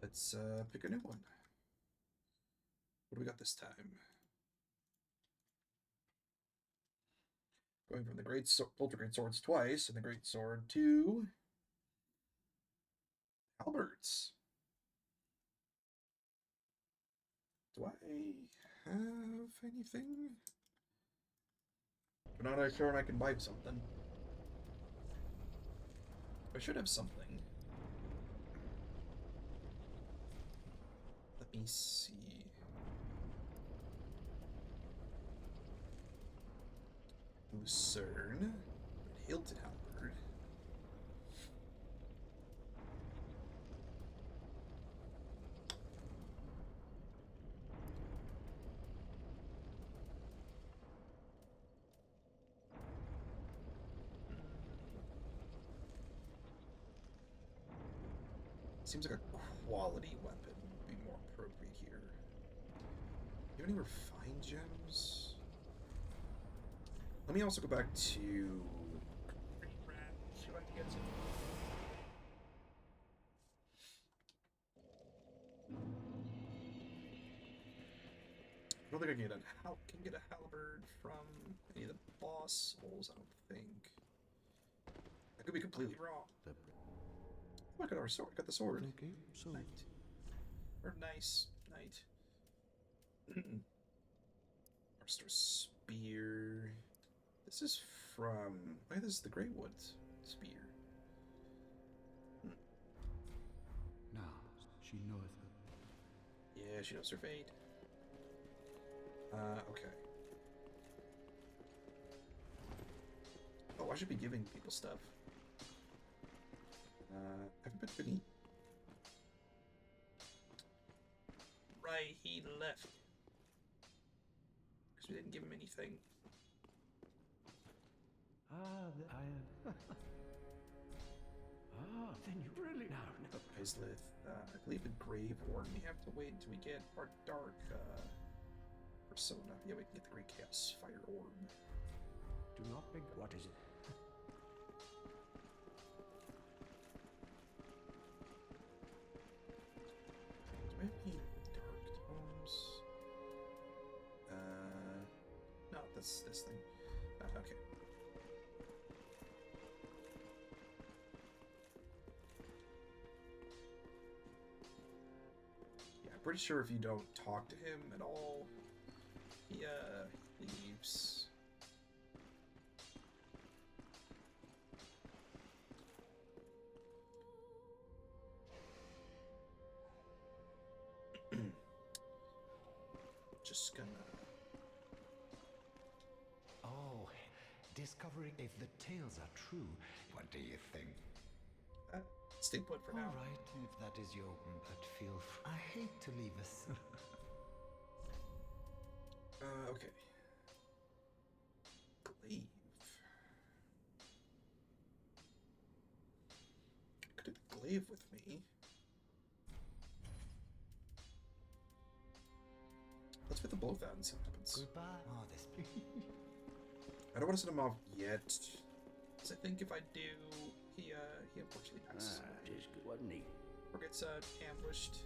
[SPEAKER 1] Let's pick a new one. What do we got this time? Going from the Ultra Great Swords twice, and the Great Sword to Haliberds. Do I have anything? I'm not sure I can buy something. I should have something. Let me see. Lucerne. Hilted Halberd. Seems like a quality weapon would be more appropriate here. Do you have any refined gems? Let me also go back to...
[SPEAKER 6] Pretty rad. See if I can get some.
[SPEAKER 1] I don't think I can get a halberd from any of the boss holes, I don't think. I could be completely wrong. Oh, I got our sword. I got the sword.
[SPEAKER 7] Okay, so
[SPEAKER 1] Knight. Or nice. Knight. Arster spear. This is from... Oh, this is the Greatswords spear.
[SPEAKER 7] now she knoweth her.
[SPEAKER 1] Yeah, she knows her fate. Okay. Oh, I should be giving people stuff. Haven't been Vinny. Right, he left. Because we didn't give him anything.
[SPEAKER 2] Then you really now know.
[SPEAKER 1] Islith. I believe in Grave Warden we have to wait until we get our dark persona. Yeah, we can get the Great Chaos Fire Orb.
[SPEAKER 2] Do not beg. What is it?
[SPEAKER 1] Do I have any dark tomes? No, that's this thing. Okay. Yeah, I'm pretty sure if you don't talk to him at all, he leaves. Just gonna...
[SPEAKER 2] Oh, discovering if the tales are true. What do you think?
[SPEAKER 1] Stay put for
[SPEAKER 8] All
[SPEAKER 1] now.
[SPEAKER 8] right, if that is your... But feel free. I hate to leave us.
[SPEAKER 1] Okay. Glaive. Could have glaive with me. Let's put the both out and see what happens.
[SPEAKER 8] Goodbye. Oh, this...
[SPEAKER 1] I don't want to send him off yet. Because I think if I do, he unfortunately passes away.
[SPEAKER 3] Tis good, wasn't he?
[SPEAKER 1] Or gets ambushed.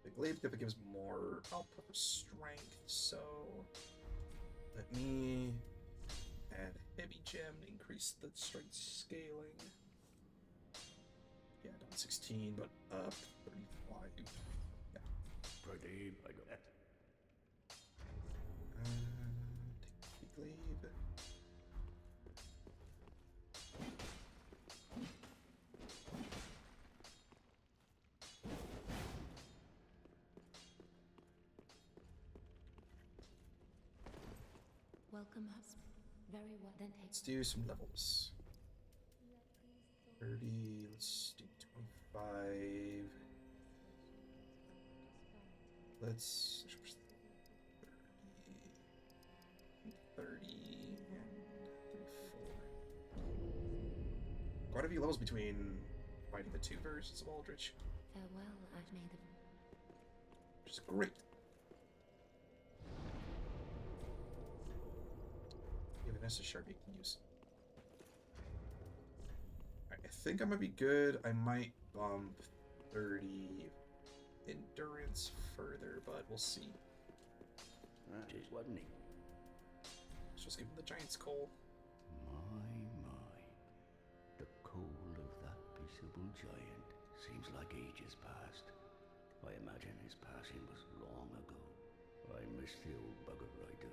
[SPEAKER 1] The glaive typically gives more output of strength, so let me add heavy gem to increase the strength scaling. Yeah, down 16, but up 35. Yeah.
[SPEAKER 2] Pretty. I got that.
[SPEAKER 1] Take the glaive.
[SPEAKER 5] Welcome, husband. Very well. Then
[SPEAKER 1] Let's
[SPEAKER 5] take.
[SPEAKER 1] do some levels. 30, let's do 25. Let's 30 and 34. Quite a few levels between fighting the two versions of Aldrich,
[SPEAKER 5] Farewell, I've made them.
[SPEAKER 1] which is great. You have an Estus Sharp you can use. Alright, I think I might be good. I might bump 30 endurance further, but we'll see.
[SPEAKER 3] Tis wasn't he?
[SPEAKER 1] Let's just give him the Giant's Coal.
[SPEAKER 3] My. The coal of that peaceable giant seems like ages past. I imagine his passing was long ago. I miss the old bugger, I do.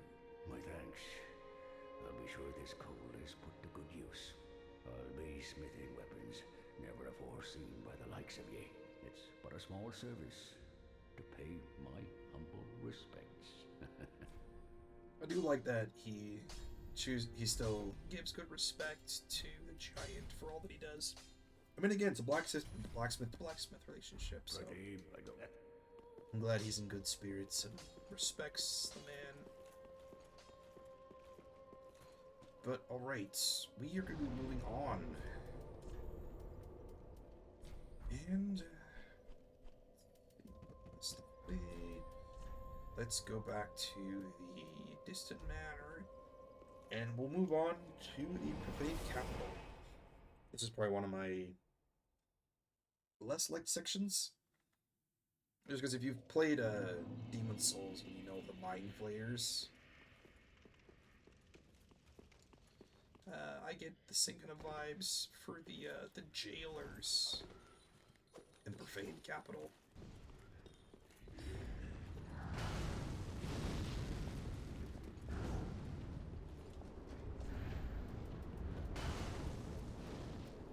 [SPEAKER 3] My thanks. I'll be sure this coal is put to good use. I'll be smithing weapons never afore seen by the likes of ye. It's but a small service to pay my humble respects.
[SPEAKER 1] I do like that he still gives good respect to the giant for all that he does. I mean, again, it's a blacksmith relationship, so
[SPEAKER 2] Pretty. I got that.
[SPEAKER 1] I'm glad he's in good spirits and respects the man. But alright, we are going to be moving on. And let's go back to the distant manor. And we'll move on to the Profaned capital. This is probably one of my less liked sections. Just because if you've played Demon's Souls and you know the Mind Flayers, I get the same kind of vibes for the jailers in the Profaned capital.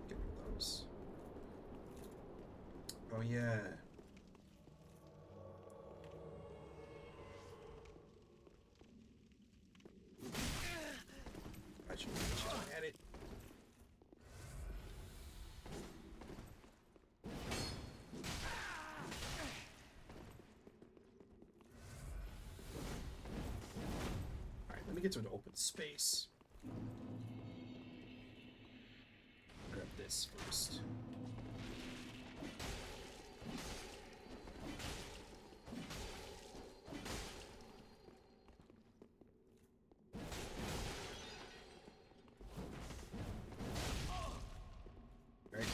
[SPEAKER 1] Get those. Oh yeah. I should have had it. Alright, let me get to an open space. Grab this first. Right.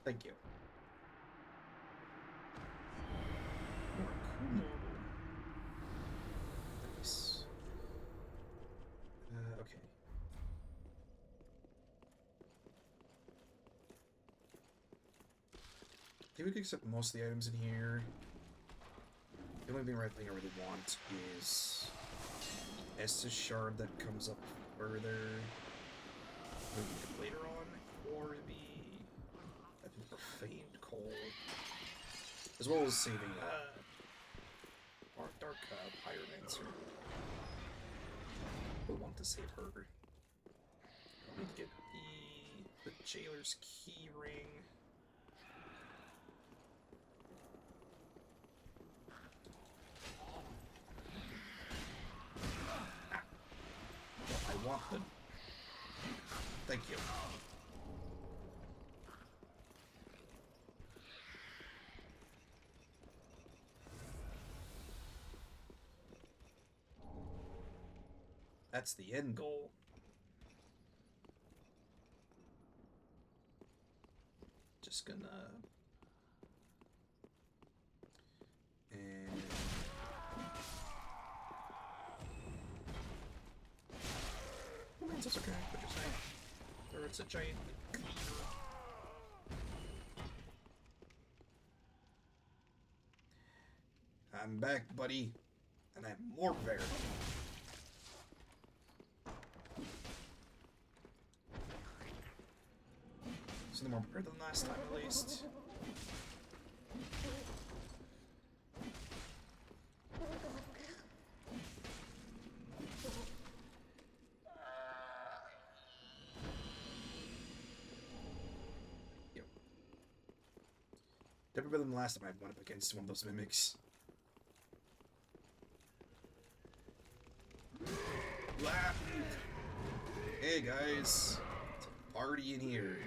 [SPEAKER 1] Thank you. More cool. Nice. Okay. I think we can accept most of the items in here. The only thing I really want is Estus Shard that comes up further. Maybe later on, or the Profaned Coal, as well as saving our Dark Pyromancer. We'll want to save her. We need to get the Jailer's Key Ring. I want them. Thank you. That's the end goal. Just gonna... And... I mean, it's okay, but just saying. Or it's a giant cleaver. I'm back, buddy. And I'm more prepared. Something more prepared than last time, at least. Yep. Definitely better than the last time I went up against one of those mimics. Laugh! Hey guys, it's a party in here.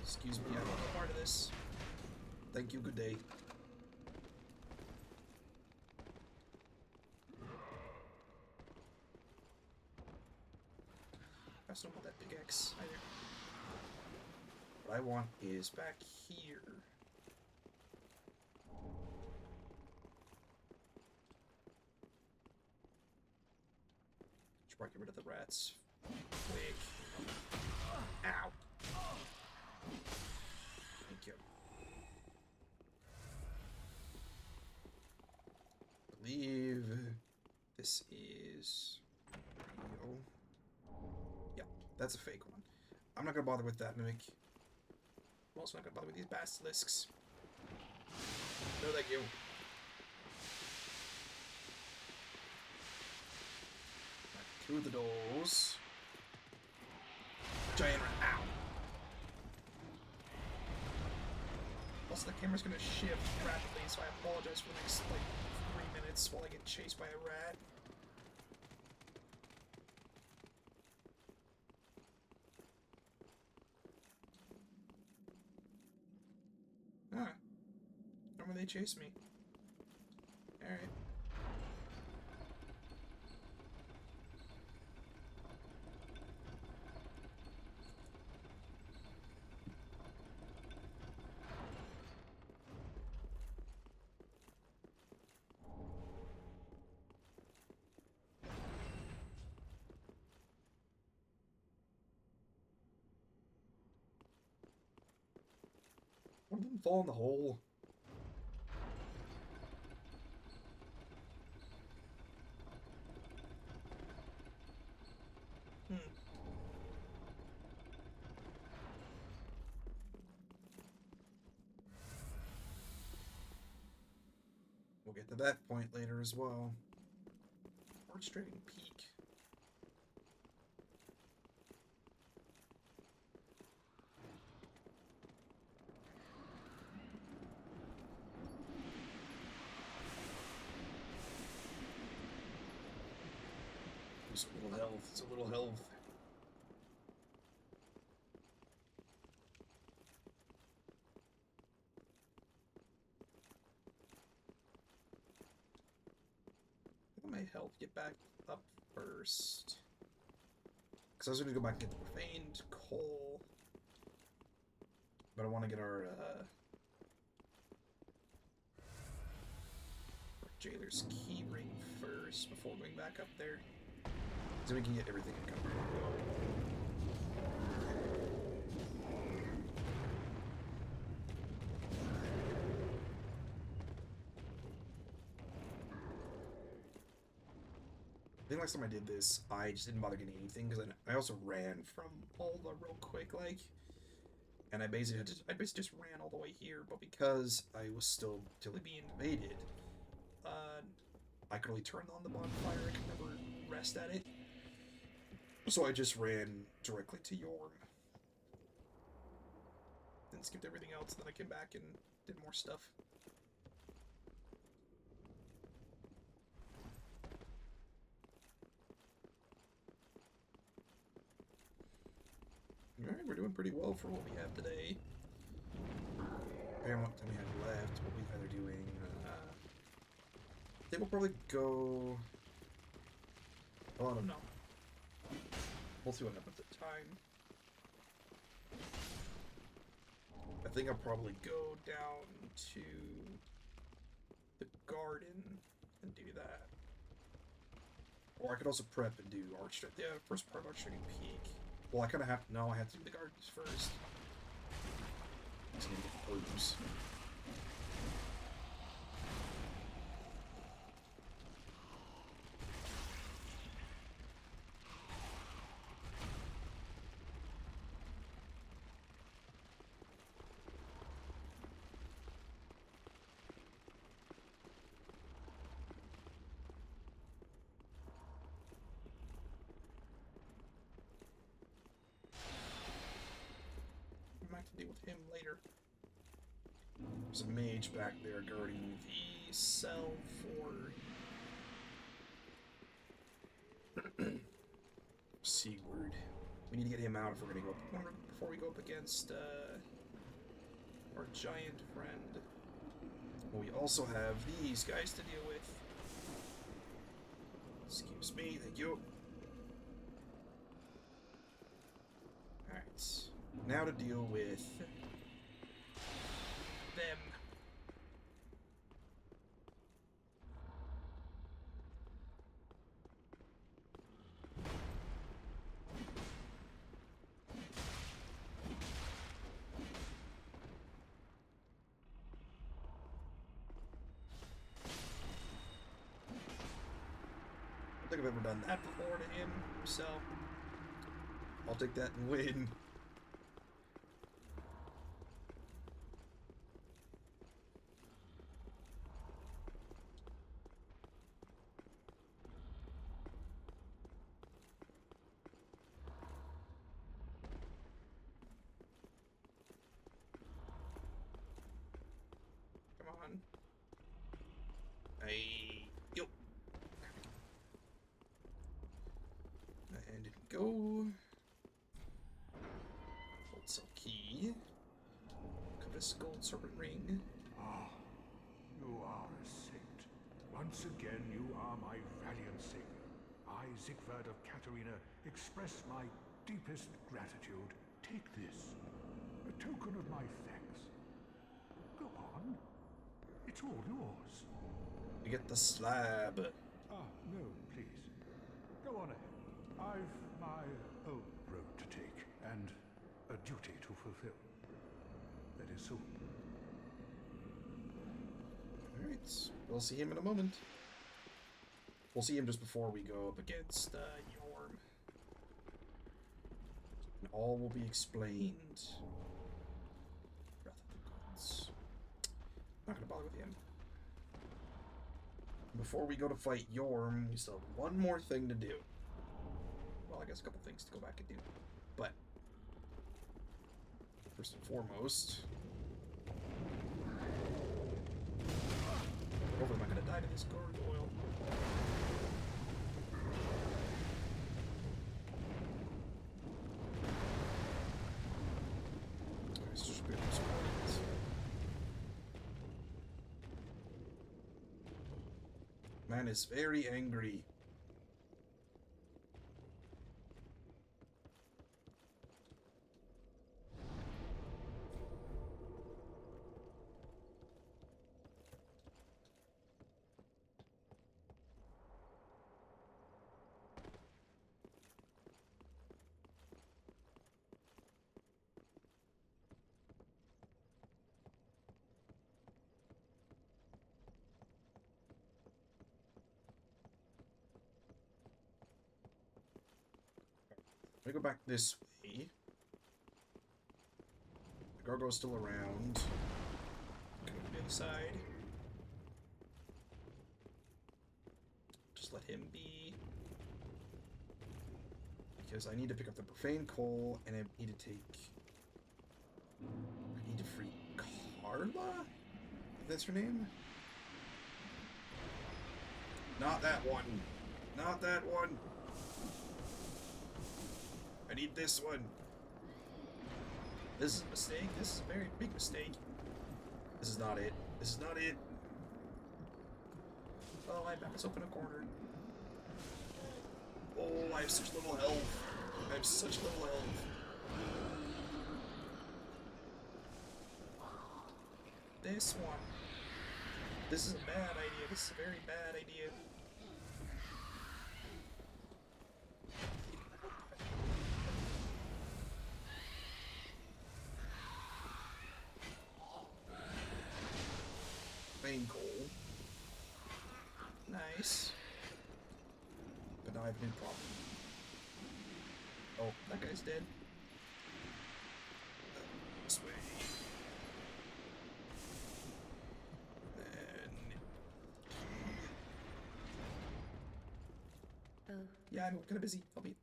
[SPEAKER 1] Excuse me, I'm not a part of this. Thank you, good day. I still don't want that big X either. What I want is back here. Should probably get rid of the rats. Quick. Ow. Thank you. I believe this is real. Yeah, that's a fake one. I'm not gonna bother with that mimic. I'm also not gonna bother with these basilisks. No, thank you. Back through the doors. Giant rat. Ow!
[SPEAKER 6] Also, the camera's gonna shift rapidly, so I apologize for the next, like, 3 minutes while I get chased by a rat. Ah. Remember they chased me. Alright.
[SPEAKER 1] One of them fall in the hole.
[SPEAKER 6] Hmm.
[SPEAKER 1] We'll get to that point later as well.
[SPEAKER 6] Orchestrating peak.
[SPEAKER 1] Just a little health. It's a little health.
[SPEAKER 6] Let my health get back up first.
[SPEAKER 1] Because I was going to go back and get the
[SPEAKER 6] Profaned coal.
[SPEAKER 1] but I want to get our
[SPEAKER 6] Jailer's key ring first before going back up there.
[SPEAKER 1] so we can get everything in cover. I think last time I did this, I just didn't bother getting anything because I also ran from
[SPEAKER 6] Alda real quick, like.
[SPEAKER 1] and I basically
[SPEAKER 6] Just ran all the way here, but
[SPEAKER 1] because I was still
[SPEAKER 6] until being invaded,
[SPEAKER 1] I could only turn on the bonfire.
[SPEAKER 6] fire, I could never rest at it.
[SPEAKER 1] So I just ran directly to Yorn.
[SPEAKER 6] Then skipped everything else, then I came back and did more stuff.
[SPEAKER 1] Alright, we're doing pretty well for what we have today. Comparing what time we have left, what we guys are doing. I think we'll probably go. Oh, I don't know.
[SPEAKER 6] No,
[SPEAKER 1] We'll see what happens.
[SPEAKER 6] the time.
[SPEAKER 1] I think I'll probably go.
[SPEAKER 6] Go down to the garden and do that.
[SPEAKER 1] Or I could also prep and do arch.
[SPEAKER 6] Yeah, first part of shooting peak.
[SPEAKER 1] Well, I kind of have. No, I have to do
[SPEAKER 6] The gardens first.
[SPEAKER 1] Just need to get the herbs.
[SPEAKER 6] We might have to deal with him later.
[SPEAKER 1] There's a mage back there guarding
[SPEAKER 6] The cell for
[SPEAKER 1] Seaward. We need to get him out if we're gonna go up.
[SPEAKER 6] before we go up against our giant friend.
[SPEAKER 1] Well, we also have
[SPEAKER 6] These guys to deal with.
[SPEAKER 1] Excuse me, thank you. Alright. Now to deal with
[SPEAKER 6] Them.
[SPEAKER 1] I don't think I've ever done that.
[SPEAKER 6] At before to him, so
[SPEAKER 1] I'll take that and win.
[SPEAKER 2] Once again, you are my valiant savior. I, Siegfried of Katarina, express my deepest gratitude. Take this, a token of my thanks. Go on. It's all yours.
[SPEAKER 1] You get the slab.
[SPEAKER 2] Ah, no, please. Go on ahead. I've my own road to take, and a duty to fulfill. That is soon.
[SPEAKER 1] Alright, we'll see him in a moment. We'll see him just before we go up against Yorm. And all will be explained. Wrath of the Gods. Not gonna bother with him. Before we go to fight Yorm, we still have one more thing to do. Well, I guess a couple things to go back and do. But, first and foremost... Hopefully I'm not gonna die to this gargoyle. Let's just grab some coins. Man is very angry. I'm gonna go back this way. The gargoyle's still around. Go to the other side. Just let him be. Because I need to pick up the Profaned coal, and I need to take... I need to free Carla? If that's her name? Not that one. Not that one. I need this one. This is a mistake. This is a very big mistake. This is not it. This is not it. Oh, I back us up in a corner. Oh, I have such little health. I have such little health. This one. This is a bad idea. This is a very bad idea. Main goal. Nice. But now I have a new problem. Oh, that guy's dead. This way. Then...
[SPEAKER 4] Oh,
[SPEAKER 1] Yeah, I'm kind of busy. I'll be...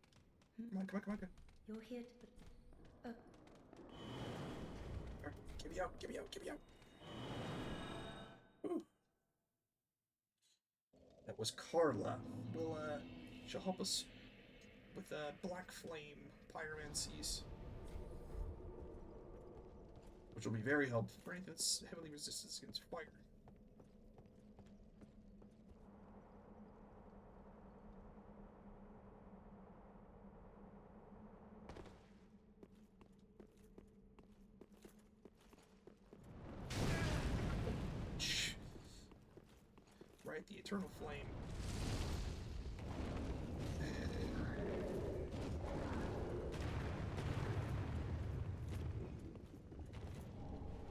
[SPEAKER 1] Come on, come on, come on, come on.
[SPEAKER 4] you're here to... Oh,
[SPEAKER 1] Alright, get me out, get me out, get me out. Ooh. That was Carla. She'll help us with Black Flame Pyromancies. Which will be very helpful for anything that's heavily resistant against fire. Right, the Eternal Flame.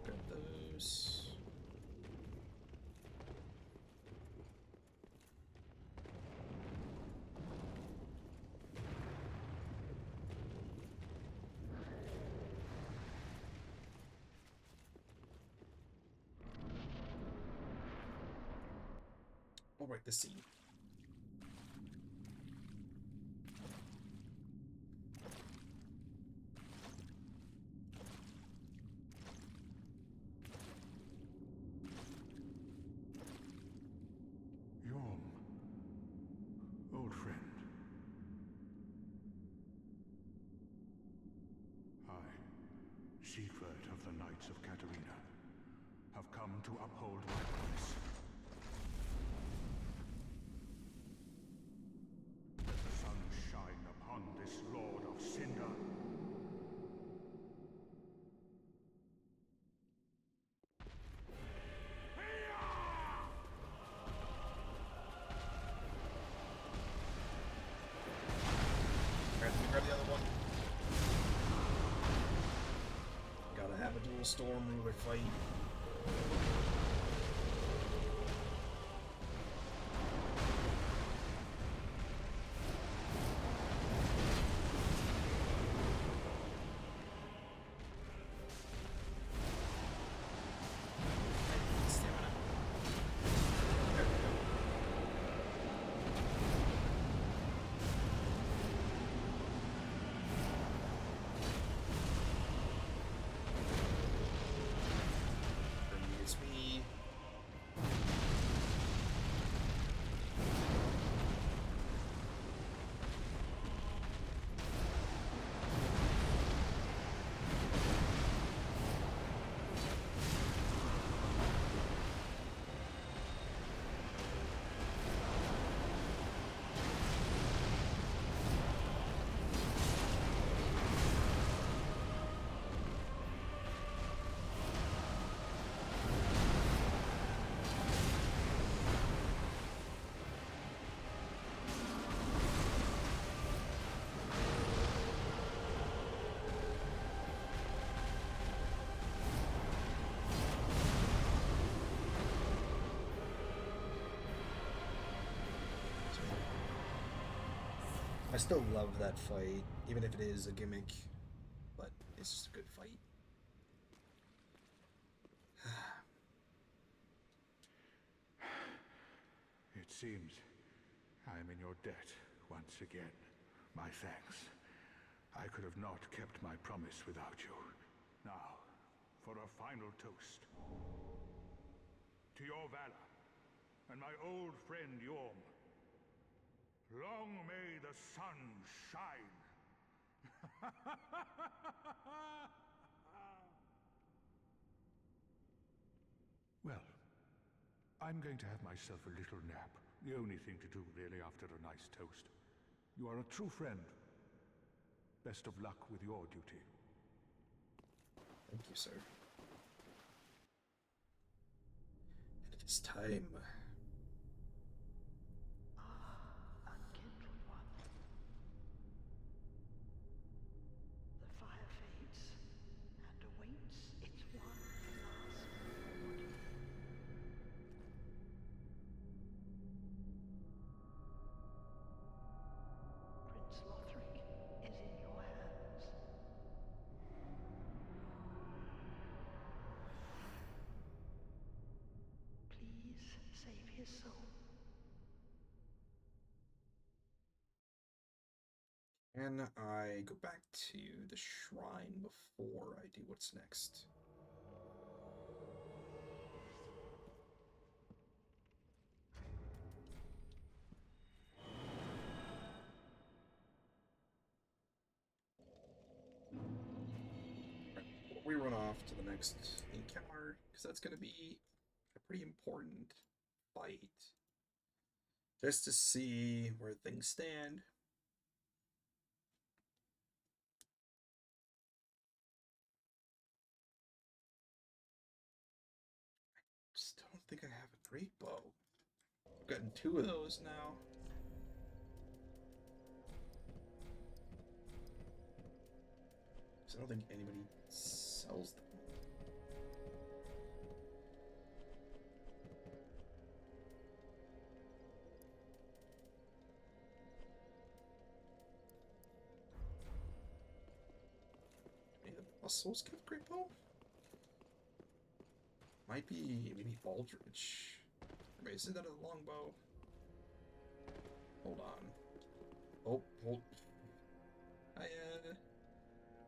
[SPEAKER 1] Grab those. I'll write the scene.
[SPEAKER 2] Yorm, old friend. I, Siegfried of the Knights of Katarina, have come to uphold my promise.
[SPEAKER 1] little storm ruler fight. I still love that fight, even if it is a gimmick, but it's just a good fight.
[SPEAKER 2] It seems I am in your debt once again. My thanks. I could have not kept my promise without you. Now, for a final toast. To your valor, and my old friend Yorm. Long may the sun shine. Well, I'm going to have myself a little nap. The only thing to do, really, after a nice toast. You are a true friend. Best of luck with your duty.
[SPEAKER 1] Thank you, sir. And it is time.
[SPEAKER 9] Unkindled one. The fire fades and awaits its one last reward. Prince Lothric is in your hands. Please save his soul.
[SPEAKER 1] Can I go back to the shrine before I do what's next? We run off to the next encounter, because that's going to be a pretty important fight. Just to see where things stand. Still don't think I have a great bow. I've gotten 2 of those now. So I don't think anybody sells them. Any of the muscles give great bow? Might be maybe Aldrich. Wait, isn't that a longbow? Hold on. Oh, hold.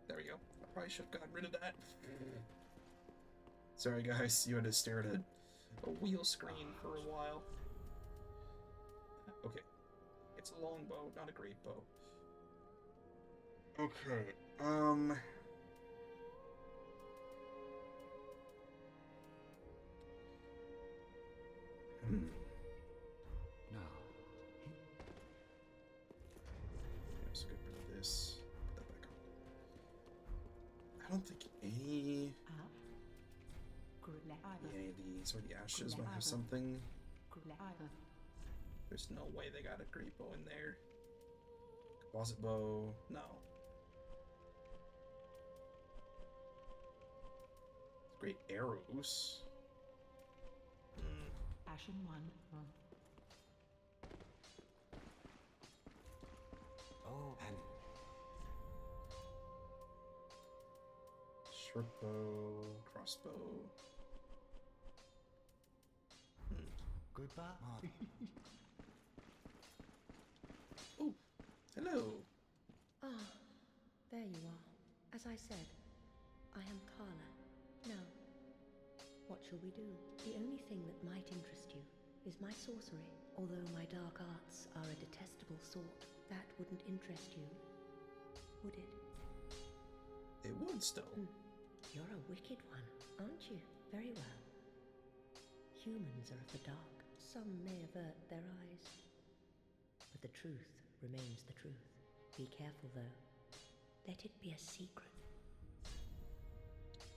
[SPEAKER 1] There we go. I probably should have gotten rid of that. Sorry guys, you had to stare at a wheel screen for a while. Okay. It's a longbow, not a great bow. Okay,
[SPEAKER 7] Now,
[SPEAKER 1] so get rid of this. Put that back on. I don't think any of these or the ashes might have something. There's no way they got a great bow in there. Composite bow, no. great arrows.
[SPEAKER 10] Ashen one.
[SPEAKER 8] Oh, and
[SPEAKER 1] Short bow, crossbow.
[SPEAKER 8] goodbye.
[SPEAKER 1] Oh, hello.
[SPEAKER 4] Ah, there you are. As I said, I am Carla. Now, what shall we do? The only thing that might interest you is my sorcery. Although my dark arts are a detestable sort, that wouldn't interest you, would it?
[SPEAKER 1] It would still.
[SPEAKER 4] You're a wicked one, aren't you? Very well. Humans are of the dark. Some may avert their eyes. But the truth remains the truth. Be careful, though. Let it be a secret.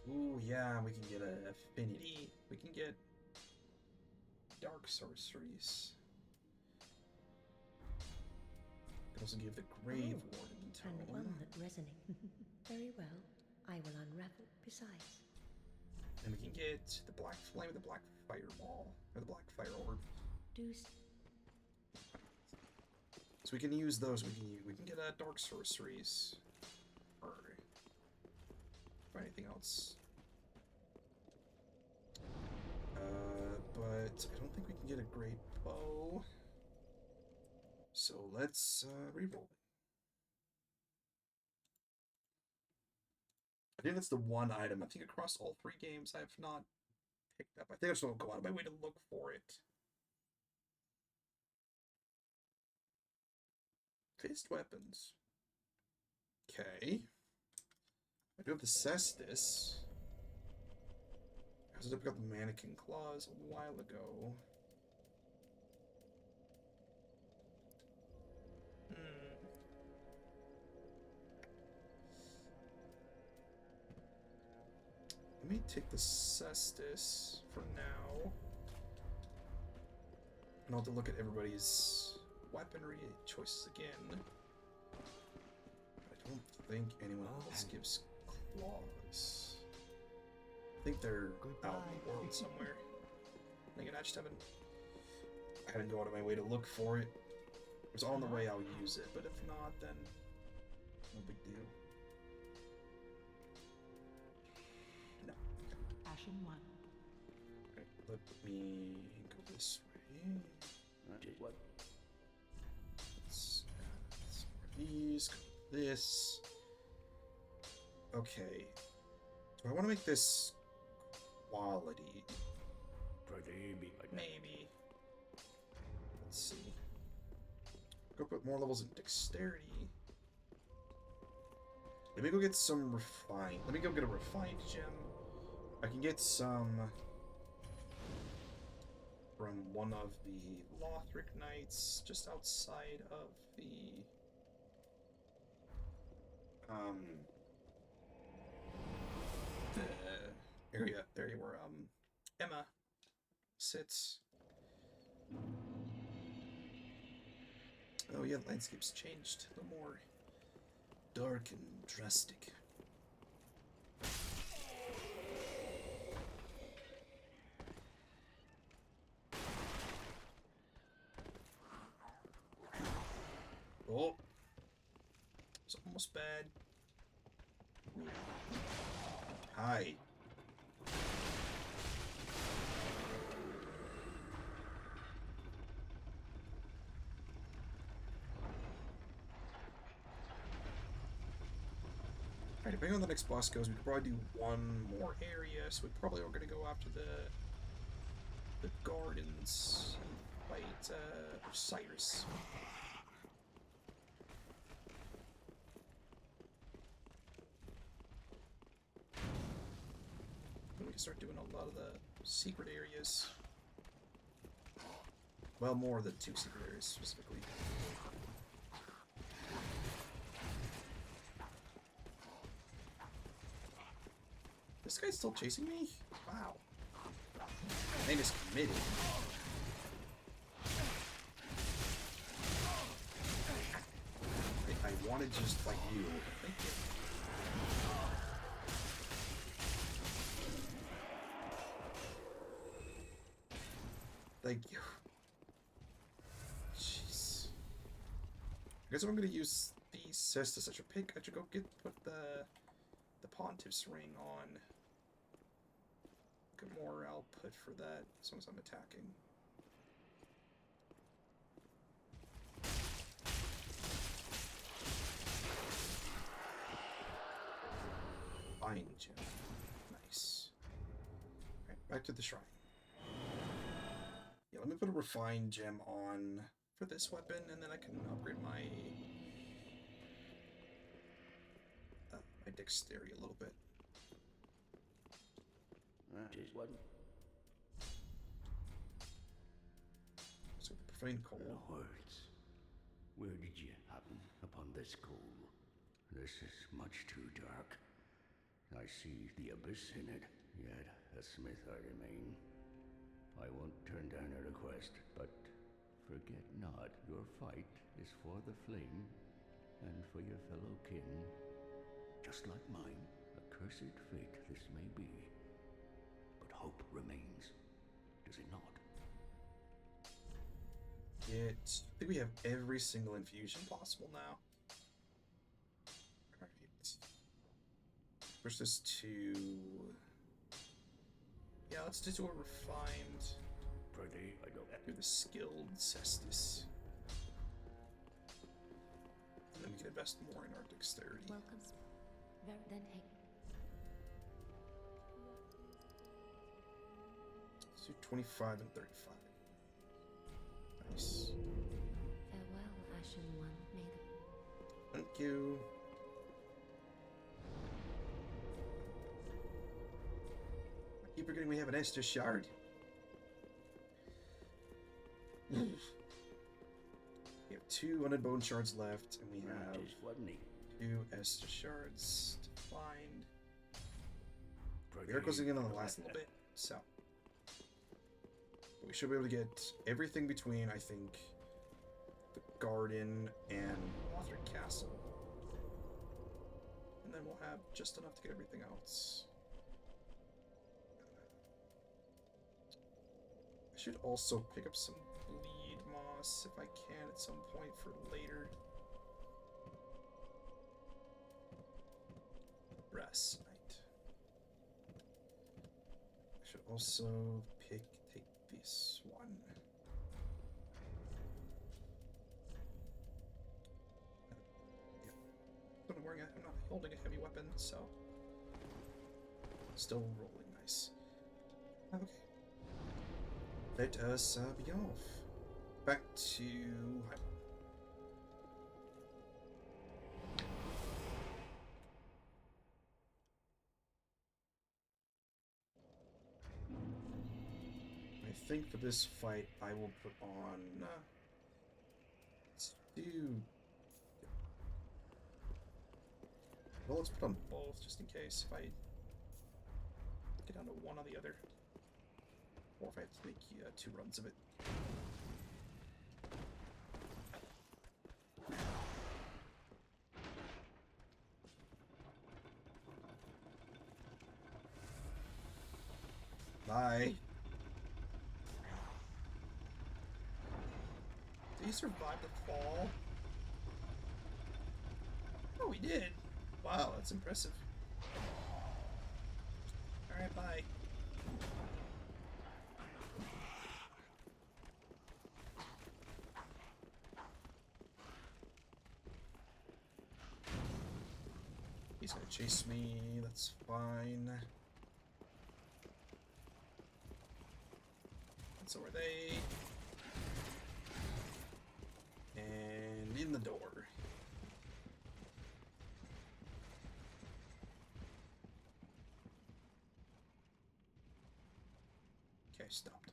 [SPEAKER 1] Ooh, yeah, we can get an affinity. We can get dark sorceries. We can also give the Grave Warden tome.
[SPEAKER 4] And one that resonates. Very well. I will unravel. Besides,
[SPEAKER 1] And we can get the Black Flame, the Black Fireball, or the Black Fire Orb. So we can use those. We can get dark sorceries, or anything else. But I don't think we can get a great bow. So let's reroll. I think that's the one item. I think across all 3 games I have not picked up. I think I should go out of my way to look for it. Fist weapons. Okay. I do have the Cestus. I also picked up the Mannequin Claws a while ago. Let me take the Cestus for now. And I'll have to look at everybody's weaponry choices again. I don't think anyone else gives claws. I think they're out in the world somewhere. I just haven't gone out of my way to look for it. If it's on the way, I'll use it, but if not, then no big deal. No.
[SPEAKER 10] Ashen one.
[SPEAKER 1] Right, let me go this way.
[SPEAKER 3] What?
[SPEAKER 1] Let's these, go this. Okay. Do I want to make this quality? Maybe. Let's see. Go put more levels in dexterity. Let me go get some refined. Let me go get a refined gem. I can get some from one of the Lothric Knights just outside of the area where Emma sits. Oh yeah, the landscape's changed. A little more dark and drastic. Oh, it's almost bad. Hi. Alright, depending on the next boss goes, we could probably do one more area, so we probably are going to go after the gardens and fight Cyrus. Then we can start doing a lot of the secret areas. Well, more of the 2 secret areas specifically. This guy's still chasing me? Wow. Man is committed. I wanted just like you. Thank you. Thank you. Jeez. I guess if I'm gonna use the cest as such a pick, I should go put the Pontiff's ring on. Get more output for that as long as I'm attacking. Fine gem. Nice. Alright, back to the shrine. Yeah, let me put a refined gem on for this weapon, and then I can upgrade my my dexterity a little bit.
[SPEAKER 3] Just one.
[SPEAKER 1] So profane coal.
[SPEAKER 3] Lords, where did you happen upon this coal? This is much too dark. I see the abyss in it, yet a smith I remain. I won't turn down a request, but forget not, your fight is for the flame and for your fellow kin. Just like mine, a cursed fate this may be. But hope remains, does it not?
[SPEAKER 1] I think we have every single infusion possible now. Alright. Push this to... Yeah, let's just do a refined.
[SPEAKER 3] Pretty, I don't...
[SPEAKER 1] Do the skilled cestus. And then we can invest more in our dexterity.
[SPEAKER 4] Welcome. Then take.
[SPEAKER 1] Let's do 25 and 35. Nice.
[SPEAKER 4] Farewell, Ashen One. May the
[SPEAKER 1] Thank you. I keep forgetting we have an Esther shard. We have 2 undead bone shards left, and we have
[SPEAKER 3] Just wasn't he?
[SPEAKER 1] 2 Esther shards to find. We are closing in on the last little bit, so we should be able to get everything between, I think, the garden and Aldrich Castle, and then we'll have just enough to get everything else. I should also pick up some bleed moss if I can at some point for later. Rest night. I should also take this one. Yeah. But I'm not holding a heavy weapon, so still rolling nice. Okay. Let us be off. Back to Haliberds. I think for this fight, I will put on. Let's do. Well, let's put on both just in case if I get down to one or the other, or if I have to make 2 runs of it. Bye. Did he survive the fall? Oh, he did. Wow, that's impressive. Alright, bye. He's gonna chase me, that's fine. And so are they. And in the door. Okay, stopped.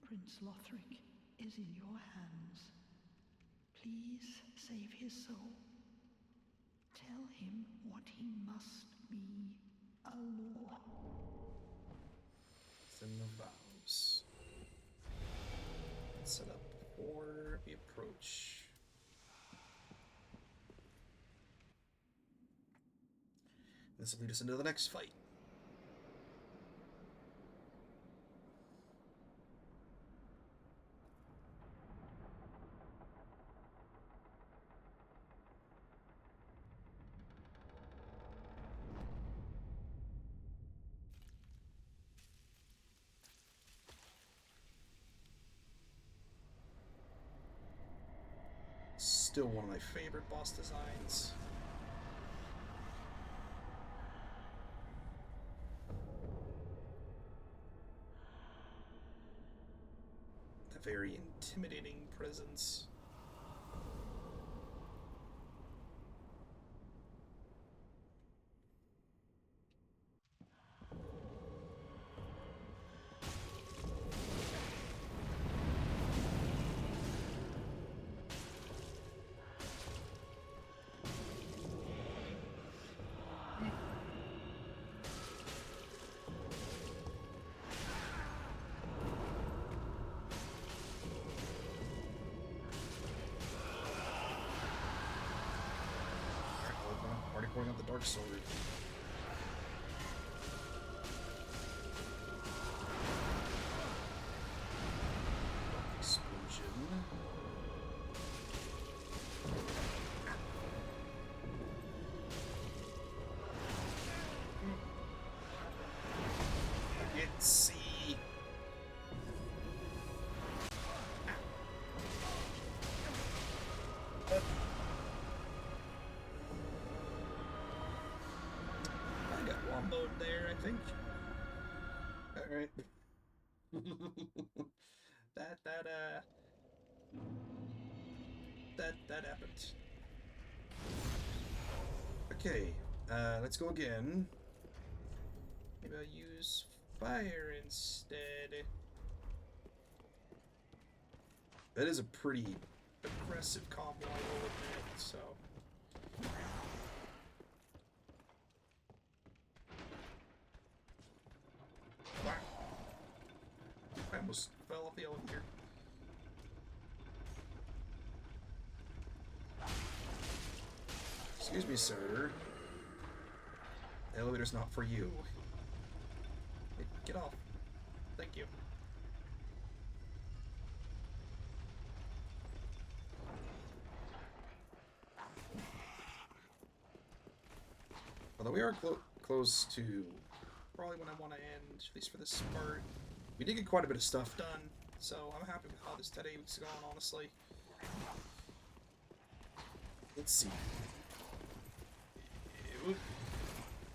[SPEAKER 10] Prince Lothric is in your hands. Please save his soul. Tell him what he must be, a law.
[SPEAKER 1] Sin of vows. Set up before we approach. This will lead us into the next fight. still one of my favorite boss designs. A very intimidating presence. Pulling out the dark sword. Explosion. I can't see. Mode there, I think. Alright. that happened. Okay, let's go again. Maybe I'll use fire instead. That is a pretty aggressive combo, I will admit, so. I almost fell off the elevator. Excuse me, sir. The elevator's not for you. Hey, get off. Thank you. Although we are close to probably when I want to end, at least for this part. We did get quite a bit of stuff done, so I'm happy with how this today was going, honestly. Let's see.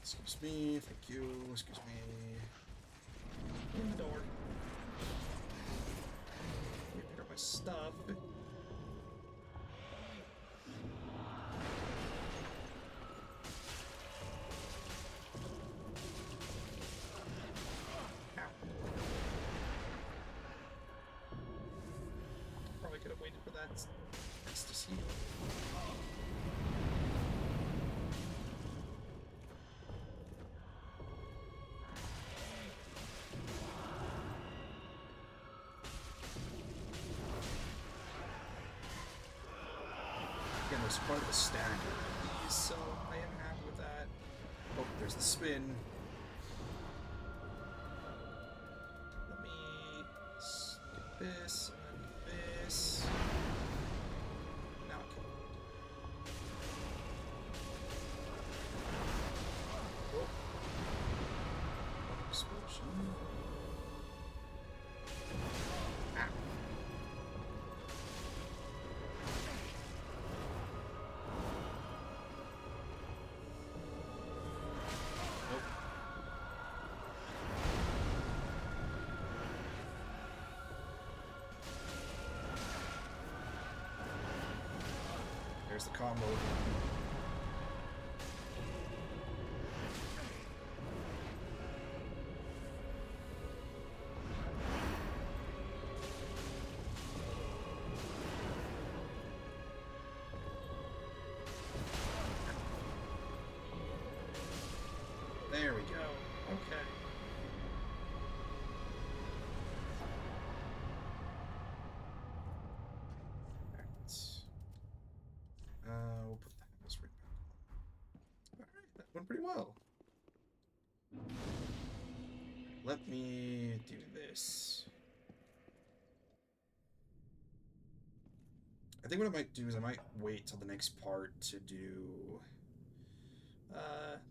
[SPEAKER 1] Excuse me, thank you, excuse me. In the door. Pick up my stuff. Could have waited for that ecstasy. Again, there's quite a stack of these, so I am happy with that. Oh, there's the spin. Let me skip this. Now I can. Oh. Explosion. Ah. Nope. There's the combo. There we go. Okay. We'll put the house right back on. Alright, that went pretty well. Let me do this. I think what I might do is I might wait till the next part to do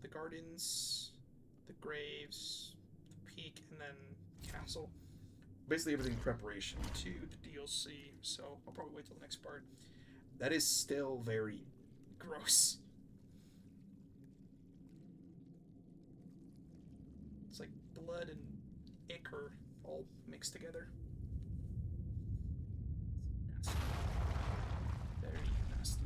[SPEAKER 1] the gardens, the graves, the peak, and then castle. Basically everything in preparation to the DLC, so I'll probably wait till the next part. That is still very gross. It's like blood and ichor all mixed together. Nasty. Very nasty.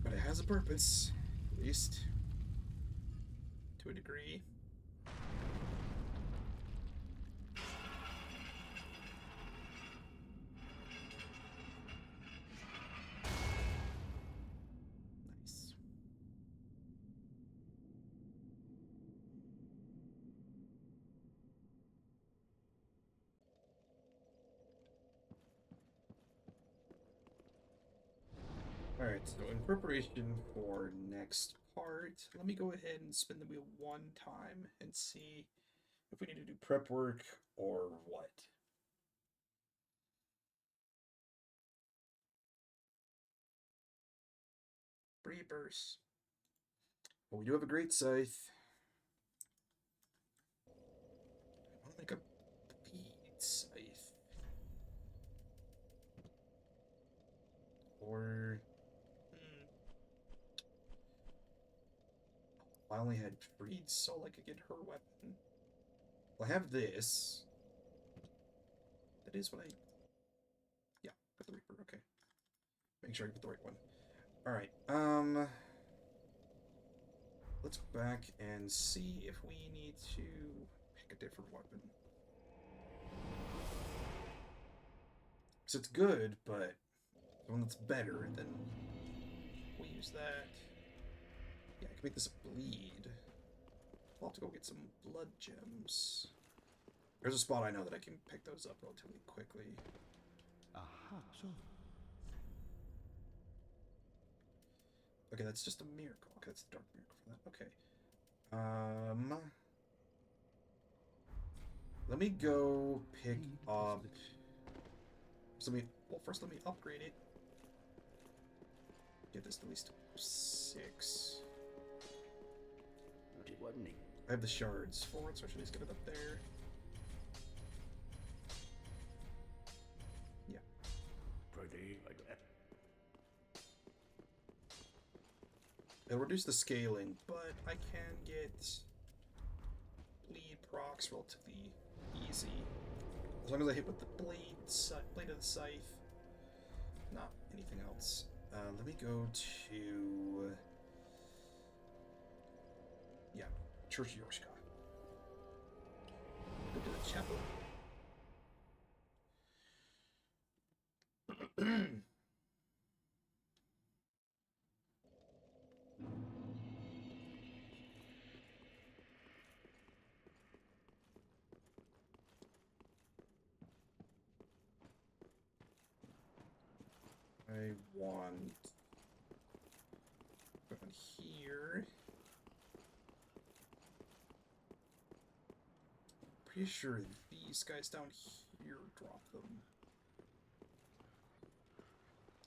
[SPEAKER 1] But it has a purpose, at least to a degree. Nice. Alright, so in preparation for next part, let me go ahead and spin the wheel one time and see if we need to do prep work or what. Reapers. Well, we do have a great scythe. I want to make a bead scythe. Or... I only had Freed so I could get her weapon. Well, I have this. That is what I... Yeah, got the Reaper, okay. Make sure I get the right one. Alright, let's go back and see if we need to pick a different weapon. So it's good, but one that's better, then we'll use that. Yeah, I can make this a bleed. I'll have to go get some blood gems. There's a spot I know that I can pick those up relatively quickly.
[SPEAKER 7] Aha, so.
[SPEAKER 1] Okay, that's just a miracle. Okay, that's a dark miracle for that. Okay. Let me go pick up... So first let me upgrade it. Get this to at least 6.
[SPEAKER 3] Not it, wasn't he?
[SPEAKER 1] I have the shards for it, so I should just get it up there. Yeah.
[SPEAKER 3] Pretty.
[SPEAKER 1] It'll reduce the scaling, but I can get bleed procs relatively easy. As long as I hit with the blade of the scythe. Not anything else. Let me go to... Yeah, Church of Yorshka. Go to the chapel. I want one here. Pretty sure these guys down here drop them.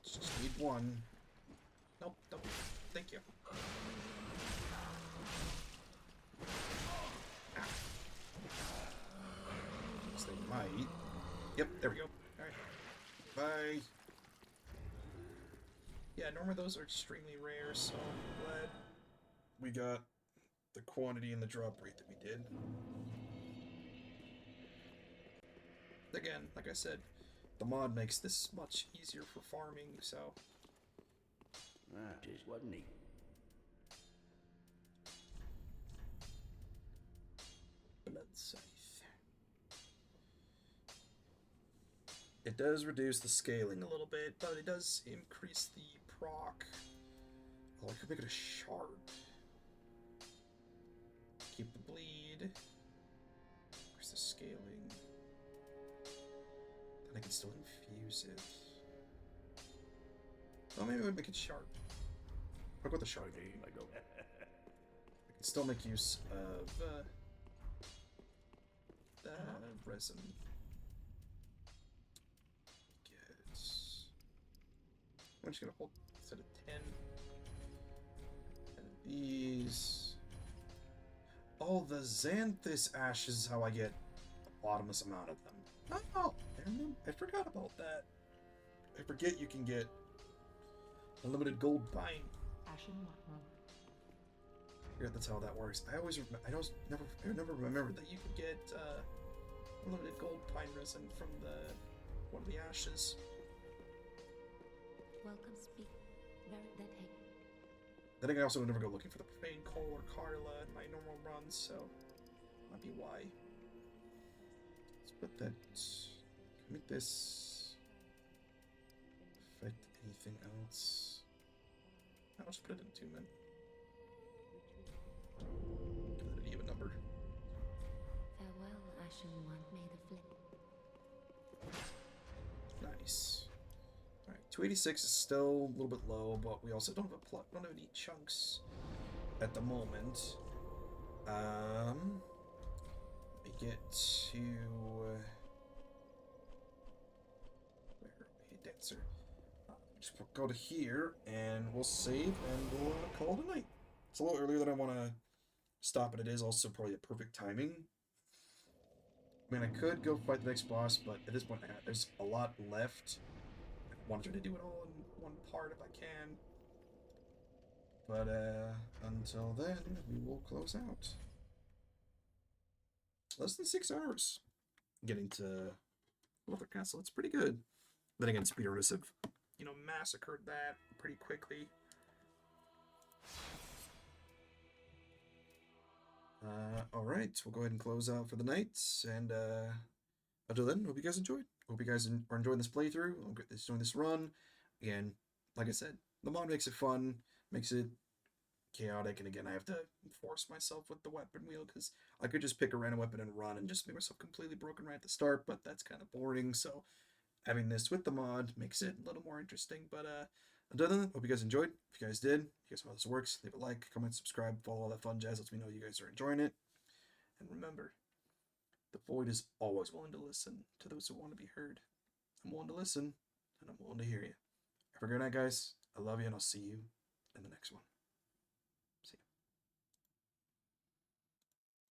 [SPEAKER 1] Just need one. Nope, don't. Thank you. Ah. Guess they might. Yep, there we go. Alright. Bye. Yeah, normally those are extremely rare, so I'm glad we got the quantity and the drop rate that we did. Again, like I said, the mod makes this much easier for farming, so...
[SPEAKER 3] Ah, it is, wasn't he?
[SPEAKER 1] Blood scythe. It does reduce the scaling a little bit, but it does increase the proc. Oh, I could make it a sharp. Keep the bleed. Where's the scaling? Then I can still infuse it. Oh, maybe I would make it sharp. I'll go with the sharp. I can still make use of the resin. I'm just gonna hold set of 10. And these. Oh, the Xanthus ash is how I get a bottomless amount of them. Oh, there I forgot about that. I forget you can get unlimited gold pine. Yeah, that's how that works. I never remembered that you could get unlimited gold pine resin from one of the ashes.
[SPEAKER 4] Welcome, speak. That hey.
[SPEAKER 1] I think I also never go looking for the Profaned Coal or Carla in my normal runs, so might be why. Let's put that. Make this affect anything else? I'll just put it in 2 men. Give that an even number.
[SPEAKER 4] Farewell, Ashen One. May the flip.
[SPEAKER 1] Nice. Alright, 286 is still a little bit low, but we also don't have any chunks at the moment. Let me get to where are we? Dancer. Just go to here, and we'll save, and we'll call it a night. It's a little earlier than I want to stop, but it is also probably a perfect timing. I mean, I could go fight the next boss, but at this point, there's a lot left. I want to try to do it all in one part if I can. But until then, we will close out. Less than 6 hours. Getting to Lothar Castle, it's pretty good. Then again, speedrunners have, massacred that pretty quickly. Alright, we'll go ahead and close out for the night, and until then, hope you guys enjoyed. Hope you guys are enjoying this playthrough, enjoying this run. Again, like I said, the mod makes it fun, makes it chaotic, and again, I have to force myself with the weapon wheel, because I could just pick a random weapon and run and just make myself completely broken right at the start, but that's kind of boring, so having this with the mod makes it a little more interesting. But until then, hope you guys enjoyed. If you guys did, if you guys know how this works, leave a like, comment, subscribe, follow all that fun jazz. Lets me know you guys are enjoying it. And remember, the Void is always willing to listen to those who want to be heard. I'm willing to listen, and I'm willing to hear you. Have a great night, guys. I love you, and I'll see you in the next one.